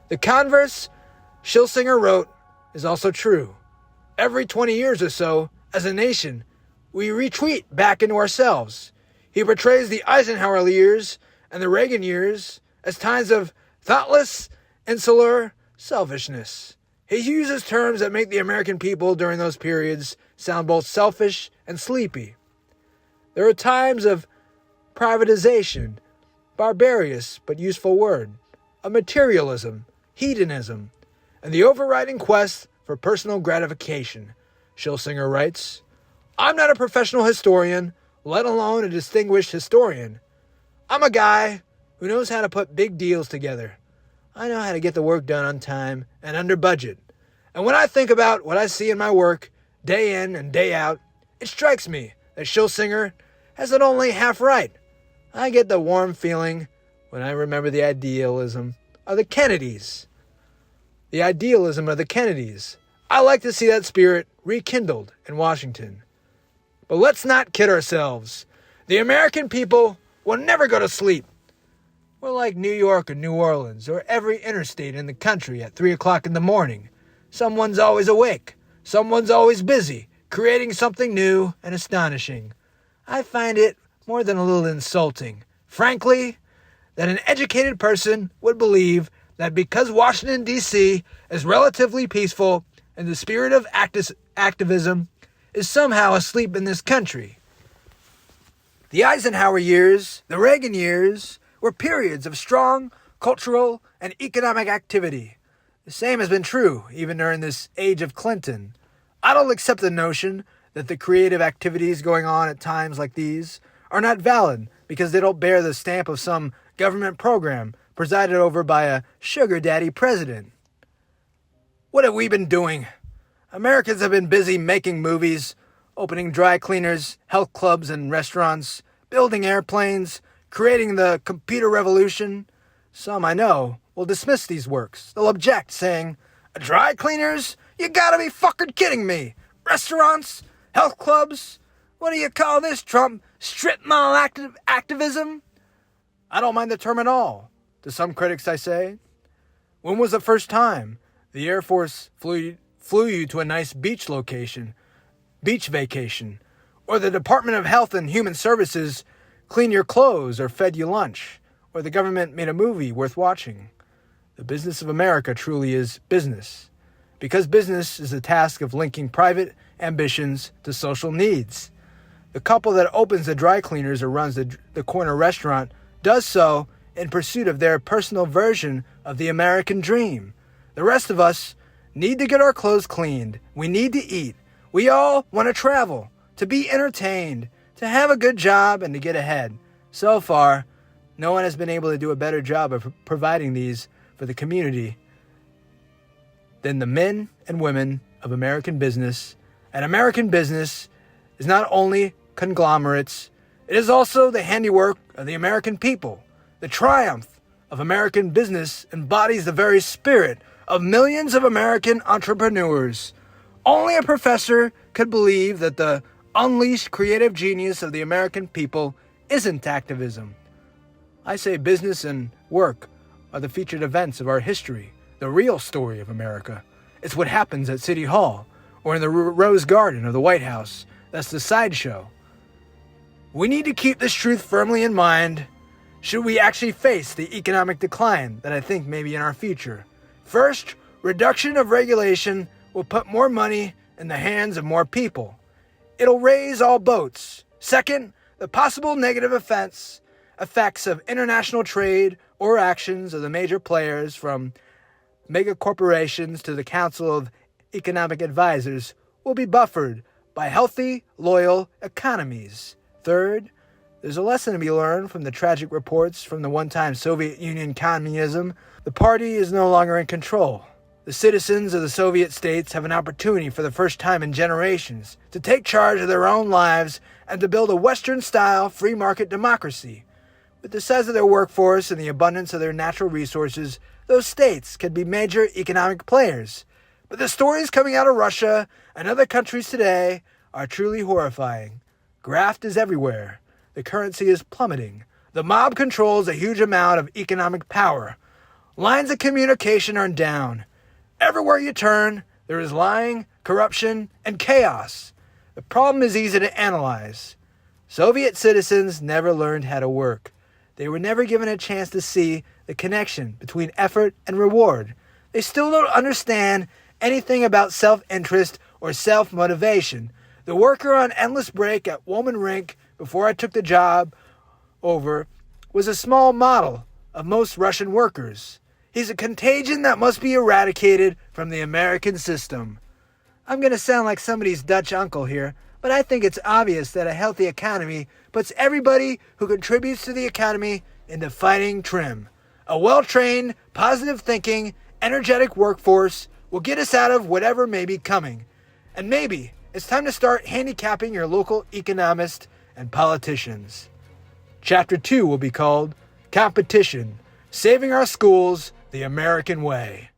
The converse Schilsinger wrote is also true. Every 20 years or so, as a nation, we retreat back into ourselves. He portrays the Eisenhower years and the Reagan years as times of thoughtless, insular selfishness. He uses terms that make the American people during those periods sound both selfish and sleepy. There are times of privatization, barbarous but useful word, of materialism, hedonism, and the overriding quest for personal gratification. Schilsinger writes, I'm not a professional historian, let alone a distinguished historian. I'm a guy who knows how to put big deals together. I know how to get the work done on time and under budget. And when I think about what I see in my work, day in and day out, it strikes me that Schilsinger has it only half right. I get the warm feeling when I remember the idealism of the Kennedys. The idealism of the Kennedys. I like to see that spirit rekindled in Washington. But let's not kid ourselves. The American people will never go to sleep. We're like New York or New Orleans or every interstate in the country at 3 o'clock in the morning. Someone's always awake. Someone's always busy, creating something new and astonishing. I find it more than a little insulting, frankly, that an educated person would believe that because Washington, D.C. is relatively peaceful and the spirit of activism is somehow asleep in this country. The Eisenhower years, the Reagan years, were periods of strong cultural and economic activity. The same has been true even during this age of Clinton. I don't accept the notion that the creative activities going on at times like these are not valid because they don't bear the stamp of some government program presided over by a sugar daddy president. What have we been doing? Americans have been busy making movies, opening dry cleaners, health clubs and restaurants, building airplanes, creating the computer revolution. Some, I know, will dismiss these works. They'll object, saying, dry cleaners? You gotta be fucking kidding me. Restaurants? Health clubs? What do you call this, Trump? Strip mall activism? I don't mind the term at all. To some critics, I say. When was the first time the Air Force flew you to a nice beach vacation, or the Department of Health and Human Services cleaned your clothes or fed you lunch, or the government made a movie worth watching? The business of America truly is business, because business is the task of linking private ambitions to social needs. The couple that opens the dry cleaners or runs the corner restaurant does so in pursuit of their personal version of the American dream. The rest of us need to get our clothes cleaned. We need to eat. We all want to travel, to be entertained, to have a good job, and to get ahead. So far, no one has been able to do a better job of providing these for the community than the men and women of American business. And American business is not only conglomerates, it is also the handiwork of the American people. The triumph of American business embodies the very spirit of millions of American entrepreneurs. Only a professor could believe that the unleashed creative genius of the American people isn't activism. I say business and work are the featured events of our history, the real story of America. It's what happens at City Hall or in the Rose Garden of the White House. That's the sideshow. We need to keep this truth firmly in mind should we actually face the economic decline that I think may be in our future. First, reduction of regulation will put more money in the hands of more people. It'll raise all boats. Second, the possible negative effects of international trade or actions of the major players from mega corporations to the Council of Economic Advisors will be buffered by healthy, loyal economies. Third, there's a lesson to be learned from the tragic reports from the one-time Soviet Union communism. The party is no longer in control. The citizens of the Soviet states have an opportunity for the first time in generations to take charge of their own lives and to build a Western-style free market democracy. With the size of their workforce and the abundance of their natural resources, those states could be major economic players. But the stories coming out of Russia and other countries today are truly horrifying. Graft is everywhere. The currency is plummeting. The mob controls a huge amount of economic power. Lines of communication are down. Everywhere you turn, there is lying, corruption, and chaos. The problem is easy to analyze. Soviet citizens never learned how to work. They were never given a chance to see the connection between effort and reward. They still don't understand anything about self-interest or self-motivation. The worker on endless break at Woman Rink before I took the job over was a small model of most Russian workers. He's a contagion that must be eradicated from the American system. I'm going to sound like somebody's Dutch uncle here, but I think it's obvious that a healthy economy puts everybody who contributes to the economy into fighting trim. A well-trained, positive-thinking, energetic workforce will get us out of whatever may be coming. And maybe it's time to start handicapping your local economists and politicians. Chapter 2 will be called Competition, Saving Our Schools the American Way.